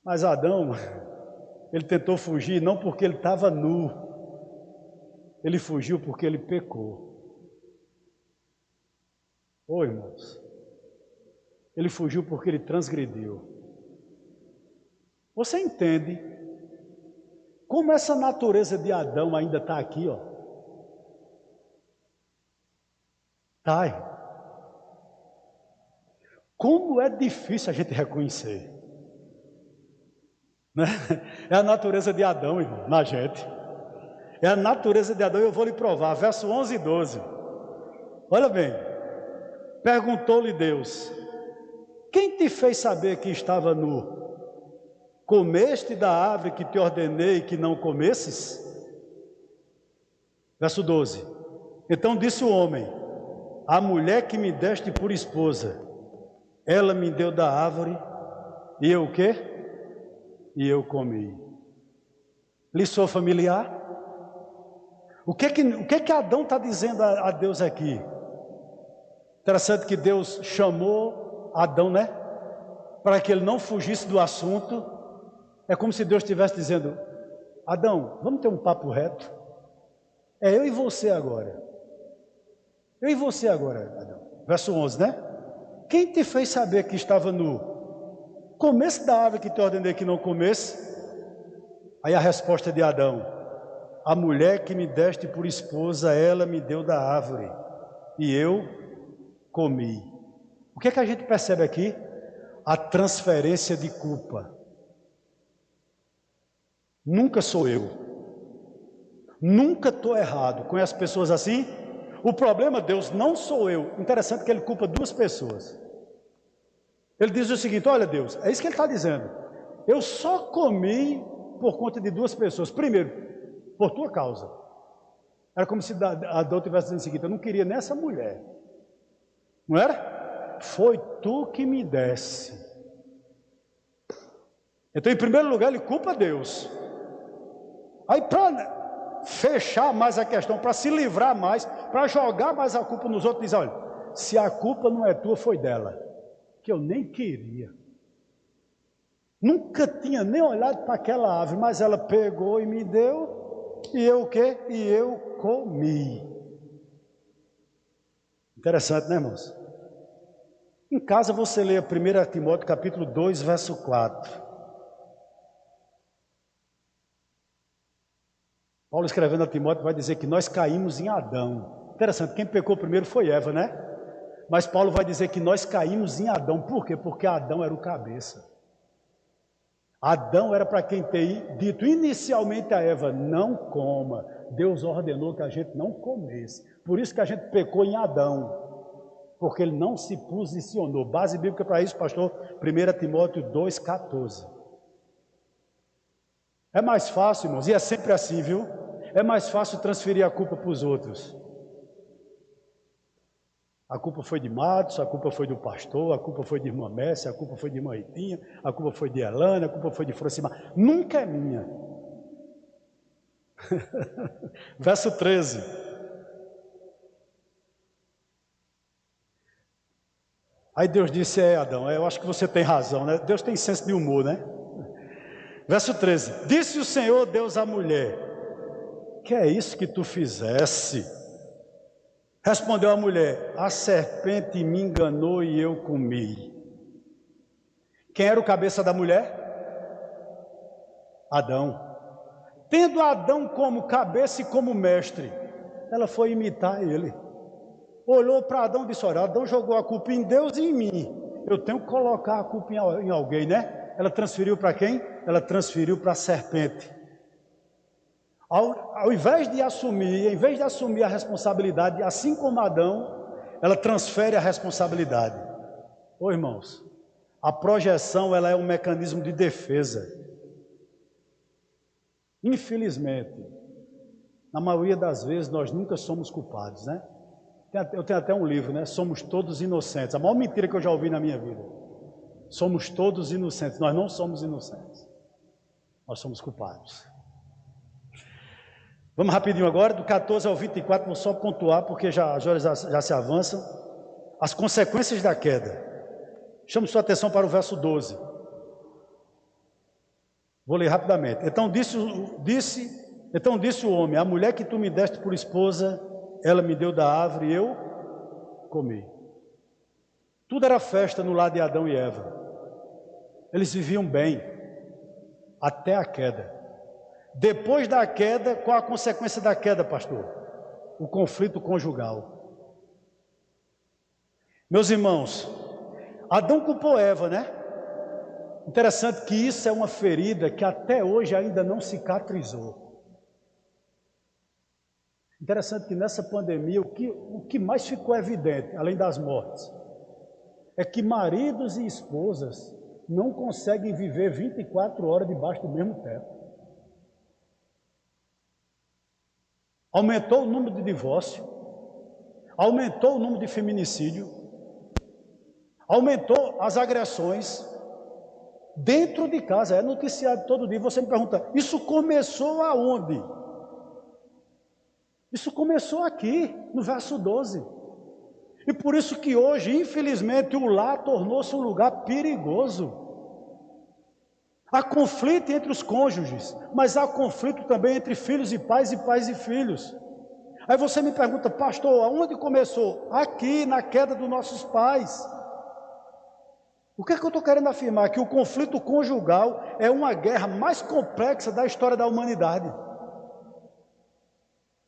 Mas Adão, ele tentou fugir não porque ele estava nu, ele fugiu porque ele pecou. Ô irmãos, ele fugiu porque ele transgrediu. Você entende como essa natureza de Adão ainda está aqui, ó? Tá. Como é difícil a gente reconhecer, né? É a natureza de Adão, irmão, na gente. É a natureza de Adão, eu vou lhe provar, verso 11 e 12. Olha bem, perguntou-lhe Deus: quem te fez saber que estava nu? Comeste da árvore que te ordenei que não comesses? Verso 12. Então disse o homem: a mulher que me deste por esposa, ela me deu da árvore, e eu o quê? E eu comi. Lhe sou familiar? O que que Adão está dizendo a Deus aqui? Interessante que Deus chamou Adão, né? Para que ele não fugisse do assunto. É como se Deus estivesse dizendo: Adão, vamos ter um papo reto? É eu e você agora. Eu e você agora, Adão. Verso 11, né? Quem te fez saber que estava nu? Comesse da árvore que te ordenei que não comesse? Aí a resposta de Adão: a mulher que me deste por esposa, ela me deu da árvore, e eu comi. O que é que a gente percebe aqui? A transferência de culpa. Nunca sou eu. Nunca estou errado. Conhece pessoas assim? O problema, Deus, não sou eu. Interessante que ele culpa duas pessoas. Ele diz o seguinte: olha Deus, é isso que ele está dizendo. Eu só comi por conta de duas pessoas. Primeiro, por tua causa. Era como se Adão estivesse dizendo o seguinte: eu não queria nessa mulher. Não era? Foi tu que me desse. Então, em primeiro lugar, ele culpa Deus. Aí, para fechar mais a questão, para se livrar mais, para jogar mais a culpa nos outros, diz: olha, se a culpa não é tua, foi dela, que eu nem queria. Nunca tinha nem olhado para aquela árvore, mas ela pegou e me deu, e eu o quê? E eu comi. Interessante, né, irmãos? Em casa você lê 1 Timóteo capítulo 2, verso 4. Paulo escrevendo a Timóteo vai dizer que nós caímos em Adão. Interessante, quem pecou primeiro foi Eva, né? Mas Paulo vai dizer que nós caímos em Adão. Por quê? Porque Adão era o cabeça. Adão era para quem ter dito inicialmente a Eva: não coma. Deus ordenou que a gente não comesse. Por isso que a gente pecou em Adão, porque ele não se posicionou. Base bíblica para isso, pastor, 1 Timóteo 2,14. É mais fácil, irmãos, e é sempre assim, viu? É mais fácil transferir a culpa para os outros. A culpa foi de Matos, a culpa foi do pastor, a culpa foi de irmã Messi, a culpa foi de irmã Ritinha, a culpa foi de Elana, a culpa foi de Francimar. Nunca é minha. Verso 13. Aí Deus disse: Adão, eu acho que você tem razão, né? Deus tem senso de humor, né? Verso 13. Disse o Senhor Deus à mulher: que é isso que tu fizesse? Respondeu a mulher: a serpente me enganou e eu comi. Quem era o cabeça da mulher? Adão. Tendo Adão como cabeça e como mestre, ela foi imitar ele. Olhou para Adão e disse: olha, Adão jogou a culpa em Deus e em mim. Eu tenho que colocar a culpa em alguém, né? Ela transferiu para quem? Ela transferiu para a serpente. Ao invés de assumir a responsabilidade, assim como Adão, ela transfere a responsabilidade. Ô irmãos, a projeção ela é um mecanismo de defesa. Infelizmente, na maioria das vezes nós nunca somos culpados, né? Eu tenho até um livro, né? Somos todos inocentes. A maior mentira que eu já ouvi na minha vida. Somos todos inocentes. Nós não somos inocentes. Nós somos culpados. Vamos rapidinho agora, do 14 ao 24, vou só pontuar, porque as horas já se avançam. As consequências da queda. Chamo sua atenção para o verso 12. Vou ler rapidamente. Então disse o homem: a mulher que tu me deste por esposa, ela me deu da árvore e eu comi. Tudo era festa no lar de Adão e Eva. Eles viviam bem, até a queda. Depois da queda, qual a consequência da queda, pastor? O conflito conjugal. Meus irmãos, Adão culpou Eva, né? Interessante que isso é uma ferida que até hoje ainda não cicatrizou. Interessante que nessa pandemia o que mais ficou evidente, além das mortes, é que maridos e esposas não conseguem viver 24 horas debaixo do mesmo teto. Aumentou o número de divórcio, aumentou o número de feminicídio, aumentou as agressões dentro de casa, é noticiado todo dia. Você me pergunta, isso começou aonde? Isso começou aqui, no verso 12. E por isso que hoje, infelizmente, o lar tornou-se um lugar perigoso. Há conflito entre os cônjuges, mas há conflito também entre filhos e pais e filhos. Aí você me pergunta, pastor, aonde começou? Aqui, na queda dos nossos pais. O que é que eu estou querendo afirmar? Que o conflito conjugal é uma guerra mais complexa da história da humanidade.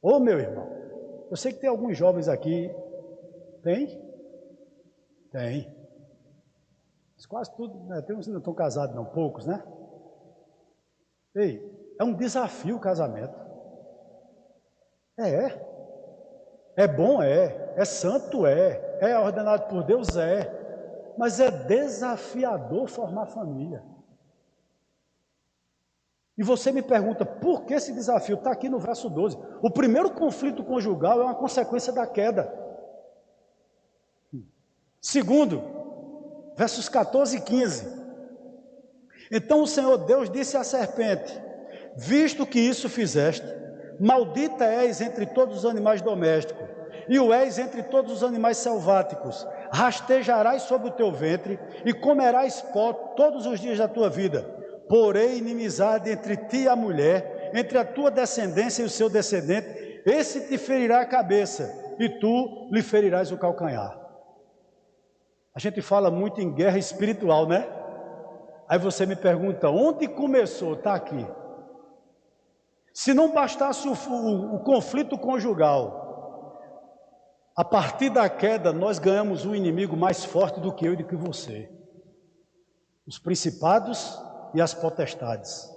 Ô meu irmão, eu sei que tem alguns jovens aqui. Tem? Tem. Mas quase tudo, né? Tem uns que não estão casados não, poucos, né? Ei, é um desafio o casamento. É bom, é santo, é ordenado por Deus, mas é desafiador formar família. E você me pergunta, por que esse desafio? Está aqui no verso 12. O primeiro conflito conjugal é uma consequência da queda. Segundo, versos 14 e 15. Então o Senhor Deus disse à serpente, visto que isso fizeste, maldita és entre todos os animais domésticos, e o és entre todos os animais selváticos, rastejarás sobre o teu ventre, e comerás pó todos os dias da tua vida. Porém, inimizade entre ti e a mulher, entre a tua descendência e o seu descendente, esse te ferirá a cabeça, e tu lhe ferirás o calcanhar. A gente fala muito em guerra espiritual, né? Aí você me pergunta, onde começou? Está aqui. Se não bastasse o conflito conjugal, a partir da queda nós ganhamos um inimigo mais forte do que eu e do que você. Os principados e as potestades.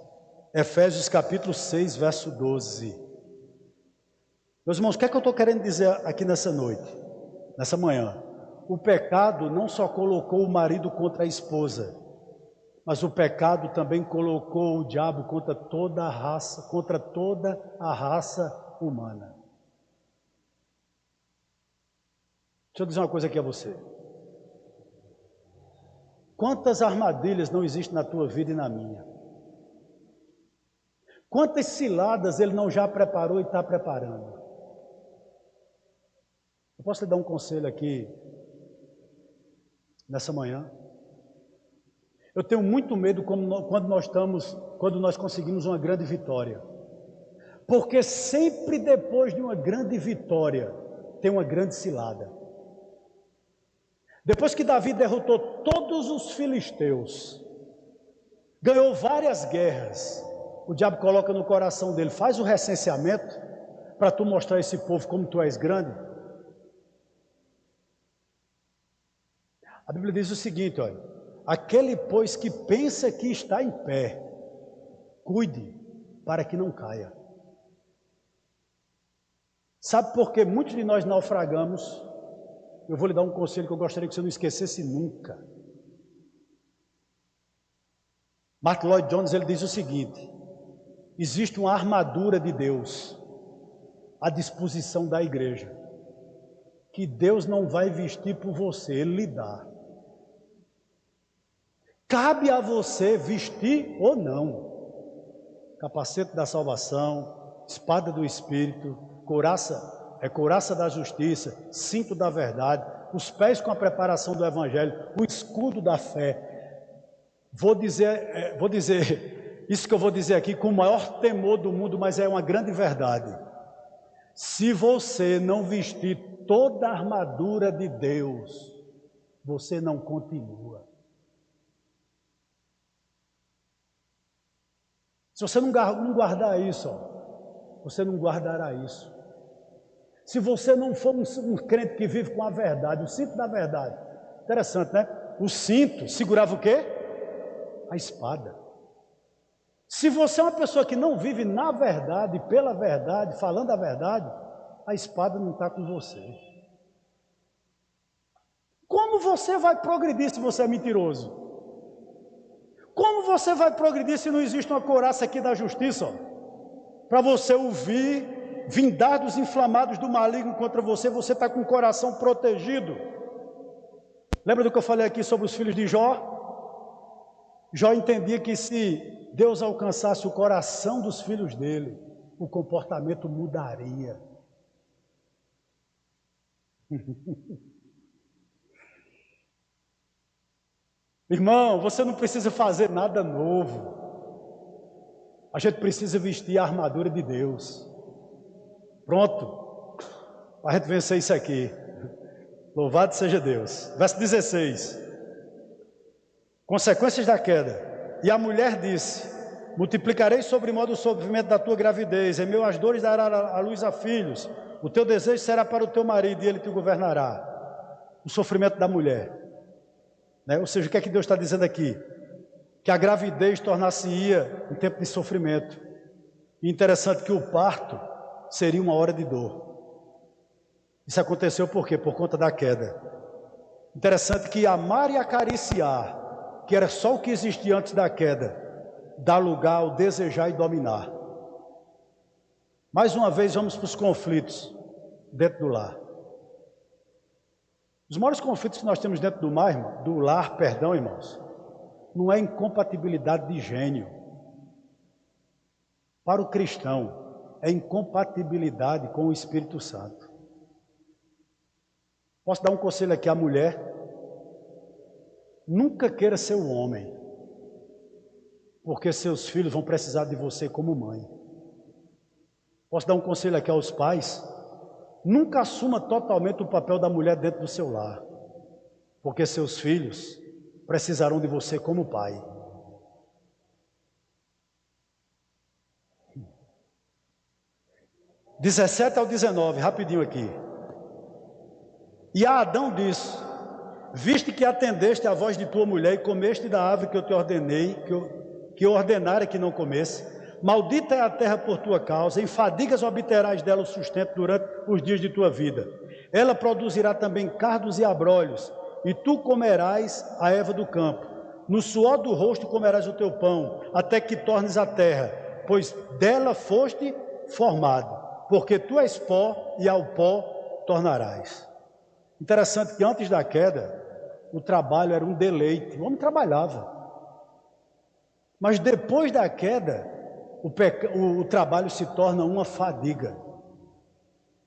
Efésios capítulo 6, verso 12. Meus irmãos, o que é que eu estou querendo dizer aqui nessa noite, nessa manhã? O pecado não só colocou o marido contra a esposa, mas o pecado também colocou o diabo contra toda a raça humana. Deixa eu dizer uma coisa aqui a você. Quantas armadilhas não existem na tua vida e na minha? Quantas ciladas ele não já preparou e está preparando? Eu posso lhe dar um conselho aqui, nessa manhã? Eu tenho muito medo quando nós conseguimos uma grande vitória. Porque sempre depois de uma grande vitória, tem uma grande cilada. Depois que Davi derrotou todos os filisteus, ganhou várias guerras, o diabo coloca no coração dele, faz o recenseamento, para tu mostrar a esse povo como tu és grande. A Bíblia diz o seguinte, olha, aquele pois que pensa que está em pé, cuide para que não caia. Sabe por que muitos de nós naufragamos? Eu vou lhe dar um conselho que eu gostaria que você não esquecesse nunca. Martin Lloyd Jones, ele diz o seguinte, existe uma armadura de Deus à disposição da igreja, que Deus não vai vestir por você, Ele lhe dá. Cabe a você vestir ou não. Capacete da salvação, espada do Espírito, couraça da justiça, cinto da verdade, os pés com a preparação do Evangelho, o escudo da fé. Vou dizer isso que eu vou dizer aqui com o maior temor do mundo, mas é uma grande verdade. Se você não vestir toda a armadura de Deus, você não continua. Se você não guardar isso, você não guardará isso. Se você não for um crente que vive com a verdade, o cinto da verdade. Interessante, né? o cinto segurava o quê? A espada. Se você é uma pessoa que não vive na verdade, pela verdade, falando a verdade, a espada não está com você. Como você vai progredir se você é mentiroso? Como você vai progredir se não existe uma couraça aqui da justiça? Para você ouvir vindardos inflamados do maligno contra você, você está com o coração protegido. Lembra do que eu falei aqui sobre os filhos de Jó? Jó entendia que se Deus alcançasse o coração dos filhos dele, o comportamento mudaria. Irmão, você não precisa fazer nada novo. A gente precisa vestir a armadura de Deus. Pronto. Para a gente vencer isso aqui. Louvado seja Deus. Verso 16. Consequências da queda. E a mulher disse: multiplicarei sobremodo o sofrimento da tua gravidez, em meio às dores dará a luz a filhos. O teu desejo será para o teu marido e ele te governará. O sofrimento da mulher. Ou seja, o que é que Deus está dizendo aqui? Que a gravidez tornar-se-ia um tempo de sofrimento. E interessante que o parto seria uma hora de dor. Isso aconteceu por quê? Por conta da queda. Interessante que amar e acariciar, que era só o que existia antes da queda, dá lugar ao desejar e dominar. Mais uma vez vamos para os conflitos dentro do lar. Os maiores conflitos que nós temos dentro do lar, irmãos, não é incompatibilidade de gênio. Para o cristão, é incompatibilidade com o Espírito Santo. Posso dar um conselho aqui à mulher? Nunca queira ser um homem, porque seus filhos vão precisar de você como mãe. Posso dar um conselho aqui aos pais? Nunca assuma totalmente o papel da mulher dentro do seu lar, porque seus filhos precisarão de você como pai. – 17 ao 19, rapidinho aqui. E a Adão disse: viste que atendeste à voz de tua mulher e comeste da árvore que eu te ordenei, que eu ordenara que não comesse, maldita é a terra por tua causa, em fadigas obterás dela o sustento durante os dias de tua vida. Ela produzirá também cardos e abrolhos, e tu comerás a erva do campo. No suor do rosto comerás o teu pão, até que tornes a terra, pois dela foste formado, porque tu és pó e ao pó tornarás. Interessante que antes da queda, o trabalho era um deleite, o homem trabalhava. Mas depois da queda, o trabalho se torna uma fadiga.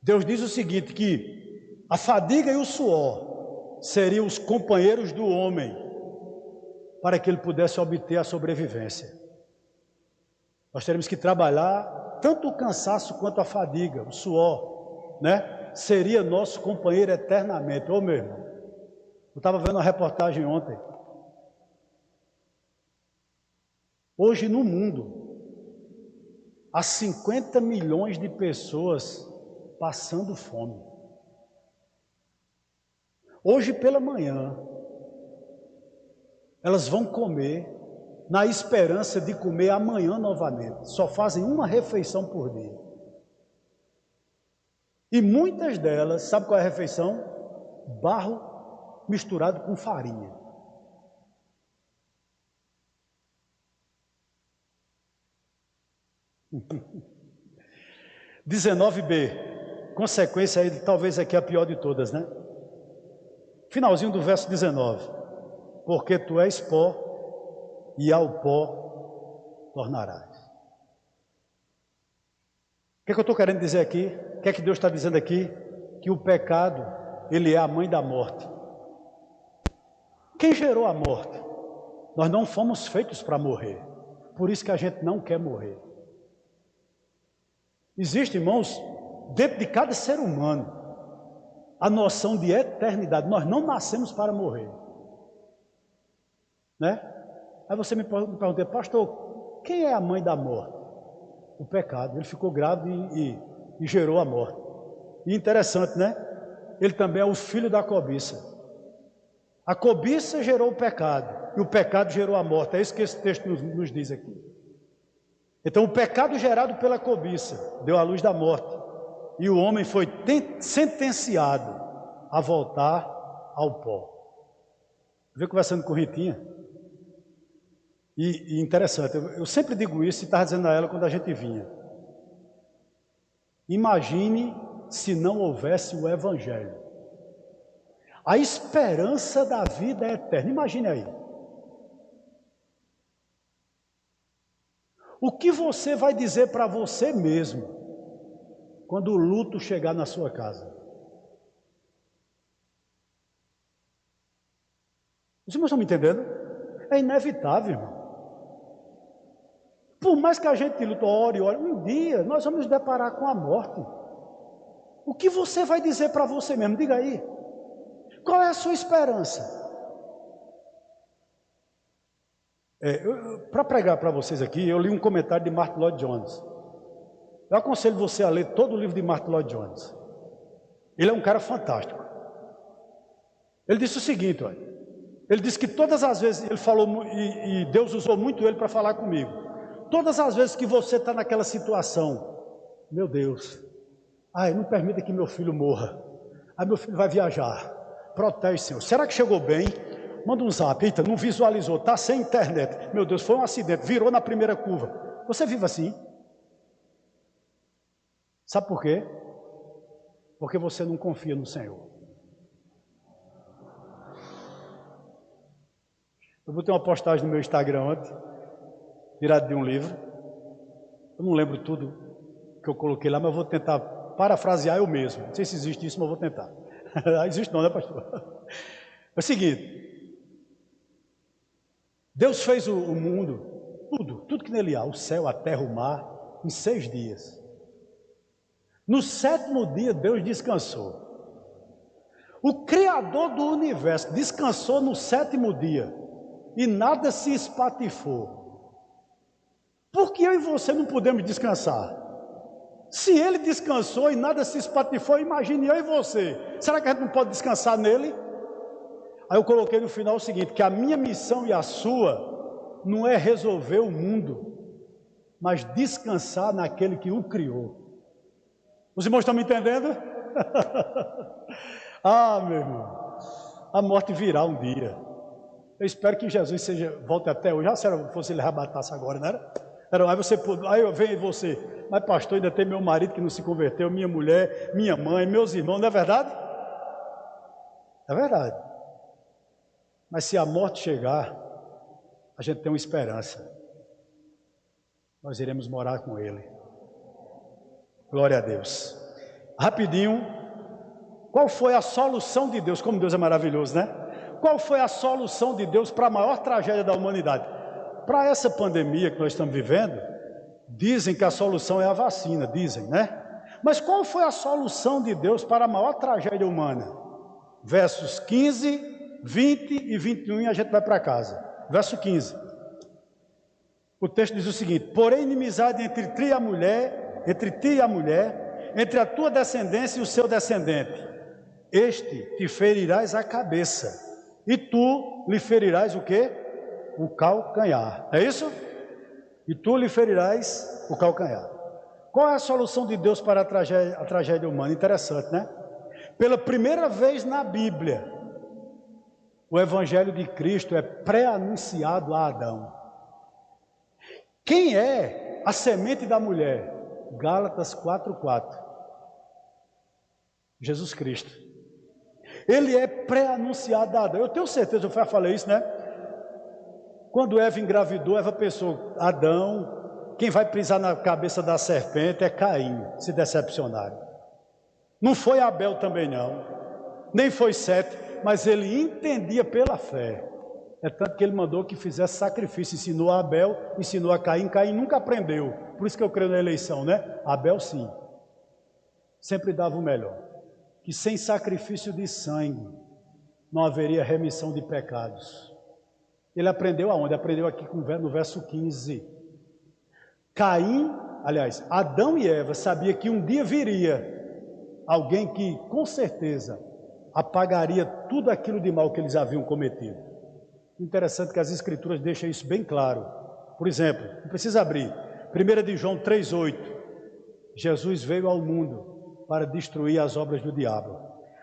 Deus diz o seguinte, que a fadiga e o suor seriam os companheiros do homem para que ele pudesse obter a sobrevivência. Nós teremos que trabalhar tanto o cansaço quanto a fadiga, o suor, seria nosso companheiro eternamente. Ô meu irmão, eu estava vendo uma reportagem ontem. Hoje no mundo, há 50 milhões de pessoas passando fome. Hoje pela manhã, elas vão comer na esperança de comer amanhã novamente. Só fazem uma refeição por dia. E muitas delas, sabe qual é a refeição? Barro misturado com farinha. – 19b, consequência aí, talvez aqui a pior de todas, Finalzinho do verso 19. Porque tu és pó, e ao pó tornarás. O que é que eu estou querendo dizer aqui? O que é que Deus está dizendo aqui? Que o pecado, ele é a mãe da morte. Quem gerou a morte? Nós não fomos feitos para morrer. Por isso que a gente não quer morrer. Existe, irmãos, dentro de cada ser humano, a noção de eternidade. Nós não nascemos para morrer. Aí você me pergunta, pastor, quem é a mãe da morte? O pecado. Ele ficou grávido e gerou a morte. E interessante, Ele também é o filho da cobiça. A cobiça gerou o pecado, e o pecado gerou a morte. É isso que esse texto nos diz aqui. Então, o pecado gerado pela cobiça deu à luz da morte, e o homem foi sentenciado a voltar ao pó. Eu conversando com Ritinha, e interessante, eu sempre digo isso e estava dizendo a ela quando a gente vinha. Imagine se não houvesse o Evangelho. A esperança da vida é eterna. Imagine aí. O que você vai dizer para você mesmo quando o luto chegar na sua casa? Os irmãos estão me entendendo? É inevitável, irmão. Por mais que a gente lute, ore, um dia nós vamos nos deparar com a morte. O que você vai dizer para você mesmo? Diga aí. Qual é a sua esperança? Para pregar para vocês aqui, eu li um comentário de Martyn Lloyd-Jones. Eu aconselho você a ler todo o livro de Martyn Lloyd-Jones. Ele é um cara fantástico. Ele disse o seguinte, olha. Ele disse que todas as vezes, ele falou, e Deus usou muito ele para falar comigo. Todas as vezes que você está naquela situação, meu Deus, não permita que meu filho morra. Meu filho vai viajar. Protege, Senhor. Será que chegou bem? Manda um zap. Eita, não visualizou, está sem internet. Meu Deus, foi um acidente, virou na primeira curva. Você vive assim? Sabe por quê? Porque você não confia no Senhor. Eu botei uma postagem no meu Instagram ontem, tirado de um livro. Eu não lembro tudo que eu coloquei lá, mas eu vou tentar parafrasear eu mesmo. Não sei se existe isso, mas eu vou tentar. Existe não, né, pastor? É o seguinte. Deus fez o mundo, tudo que nele há, o céu, a terra, o mar, em 6 dias. No 7º dia, Deus descansou. O Criador do universo descansou no 7º dia e nada se espatifou. Por que eu e você não podemos descansar? Se ele descansou e nada se espatifou, imagine eu e você. Será que a gente não pode descansar nele? Aí eu coloquei no final o seguinte, que a minha missão e a sua não é resolver o mundo, mas descansar naquele que o criou. Os irmãos estão me entendendo? Meu irmão, a morte virá um dia. Eu espero que Jesus volte até hoje. Se fosse ele arrebatasse agora, não era? Aí eu venho você, mas pastor, ainda tem meu marido que não se converteu, minha mulher, minha mãe, meus irmãos, não é verdade? É verdade. Mas se a morte chegar, a gente tem uma esperança. Nós iremos morar com Ele. Glória a Deus. Rapidinho, qual foi a solução de Deus? Como Deus é maravilhoso, né? Qual foi a solução de Deus para a maior tragédia da humanidade? Para essa pandemia que nós estamos vivendo, dizem que a solução é a vacina, dizem, né? Mas qual foi a solução de Deus para a maior tragédia humana? Versos 15, 20 e 21 e a gente vai para casa. Verso 15. O texto diz o seguinte: porém inimizade entre ti e a mulher, entre a tua descendência e o seu descendente. Este te ferirás a cabeça, e tu lhe ferirás o quê? O calcanhar. É isso? E tu lhe ferirás o calcanhar. Qual é a solução de Deus para a tragédia humana? Interessante, né? Pela primeira vez na Bíblia, o Evangelho de Cristo é pré-anunciado a Adão. Quem é a semente da mulher? Gálatas 4:4. Jesus Cristo. Ele é pré-anunciado a Adão. Eu tenho certeza, eu já falei isso, né? Quando Eva engravidou, Eva pensou, Adão, quem vai pisar na cabeça da serpente é Caim. Se decepcionaram. Não foi Abel também não, nem foi Sete, mas ele entendia pela fé. É tanto que ele mandou que fizesse sacrifício, ensinou a Abel, ensinou a Caim. Caim nunca aprendeu, por isso que eu creio na eleição, né? Abel sim, sempre dava o melhor. Que sem sacrifício de sangue não haveria remissão de pecados. Ele aprendeu aonde? Aprendeu aqui no verso 15. Adão e Eva sabiam que um dia viria alguém que com certeza apagaria tudo aquilo de mal que eles haviam cometido. Interessante que as Escrituras deixam isso bem claro. Por exemplo, não precisa abrir, 1 de João 3,8, Jesus veio ao mundo para destruir as obras do diabo.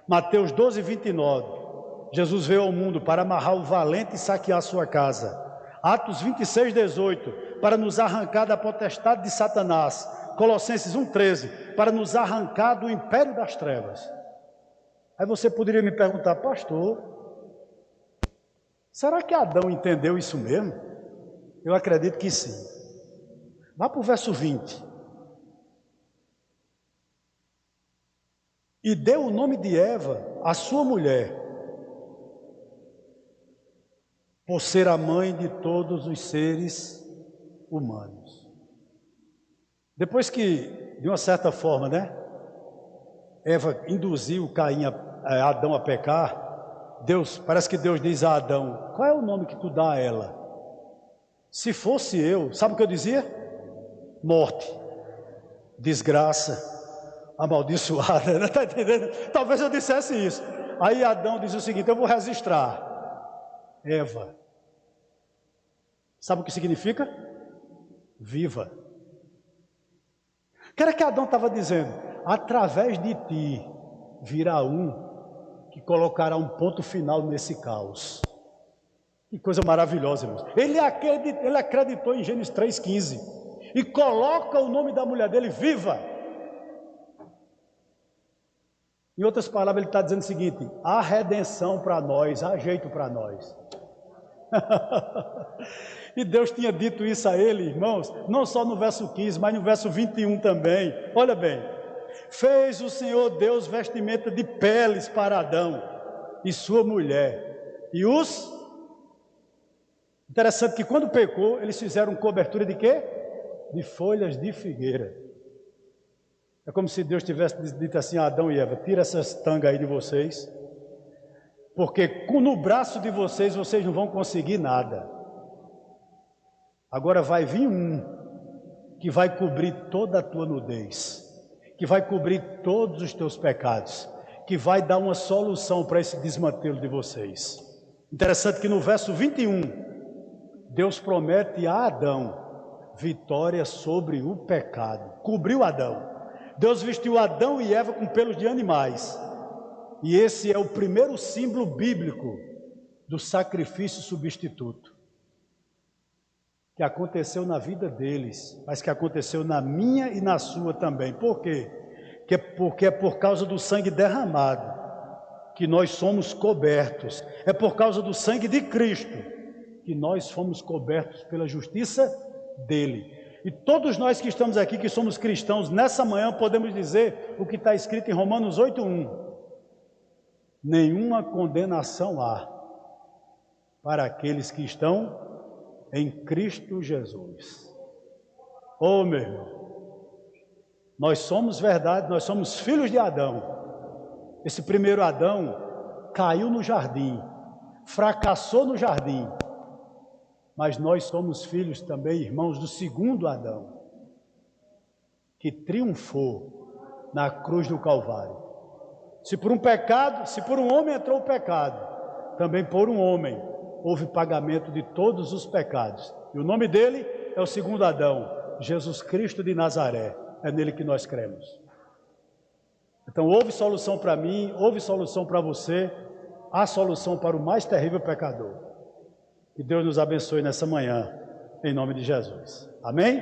Mateus 12,29, Jesus veio ao mundo para amarrar o valente e saquear sua casa. Atos 26,18, para nos arrancar da potestade de Satanás. Colossenses 1,13, para nos arrancar do império das trevas. Aí você poderia me perguntar, pastor, será que Adão entendeu isso mesmo? Eu acredito que sim. Vá para o verso 20. E deu o nome de Eva à sua mulher, por ser a mãe de todos os seres humanos. Depois que, de uma certa forma, Eva induziu Adão a pecar, parece que Deus diz a Adão, qual é o nome que tu dá a ela? Se fosse eu, sabe o que eu dizia? Morte, desgraça, amaldiçoada, está entendendo? Talvez eu dissesse isso. Aí Adão diz o seguinte, eu vou registrar, Eva. Sabe o que significa? Viva. O que era que Adão estava dizendo? Através de ti virá um que colocará um ponto final nesse caos. Que coisa maravilhosa, irmãos. Ele acreditou em Gênesis 3,15 e coloca o nome da mulher dele viva. Em outras palavras, ele está dizendo o seguinte, há redenção para nós, há jeito para nós. E Deus tinha dito isso a ele, irmãos, não só no verso 15, mas no verso 21 também. Olha bem, fez o Senhor Deus vestimenta de peles para Adão e sua mulher. E interessante que quando pecou, eles fizeram cobertura de quê? De folhas de figueira. É como se Deus tivesse dito assim a Adão e Eva, tira essas tangas aí de vocês, porque no braço de vocês não vão conseguir nada. Agora vai vir um que vai cobrir toda a tua nudez, que vai cobrir todos os teus pecados, que vai dar uma solução para esse desmantelo de vocês. Interessante que no verso 21, Deus promete a Adão vitória sobre o pecado. Cobriu Adão. Deus vestiu Adão e Eva com pelos de animais. E esse é o primeiro símbolo bíblico do sacrifício substituto. Que aconteceu na vida deles, mas que aconteceu na minha e na sua também. Por quê? Porque é por causa do sangue derramado que nós somos cobertos. É por causa do sangue de Cristo que nós fomos cobertos pela justiça dele. E todos nós que estamos aqui, que somos cristãos, nessa manhã podemos dizer o que está escrito em Romanos 8:1. Nenhuma condenação há para aqueles que estão em Cristo Jesus. Oh, meu irmão, nós somos verdade, nós somos filhos de Adão. Esse primeiro Adão caiu no jardim, fracassou no jardim, mas nós somos filhos também, irmãos, do segundo Adão, que triunfou na cruz do Calvário. Se por um homem entrou o pecado, também por um homem houve pagamento de todos os pecados. E o nome dele é o segundo Adão, Jesus Cristo de Nazaré. É nele que nós cremos. Então houve solução para mim, houve solução para você, há solução para o mais terrível pecador. Que Deus nos abençoe nessa manhã, em nome de Jesus. Amém?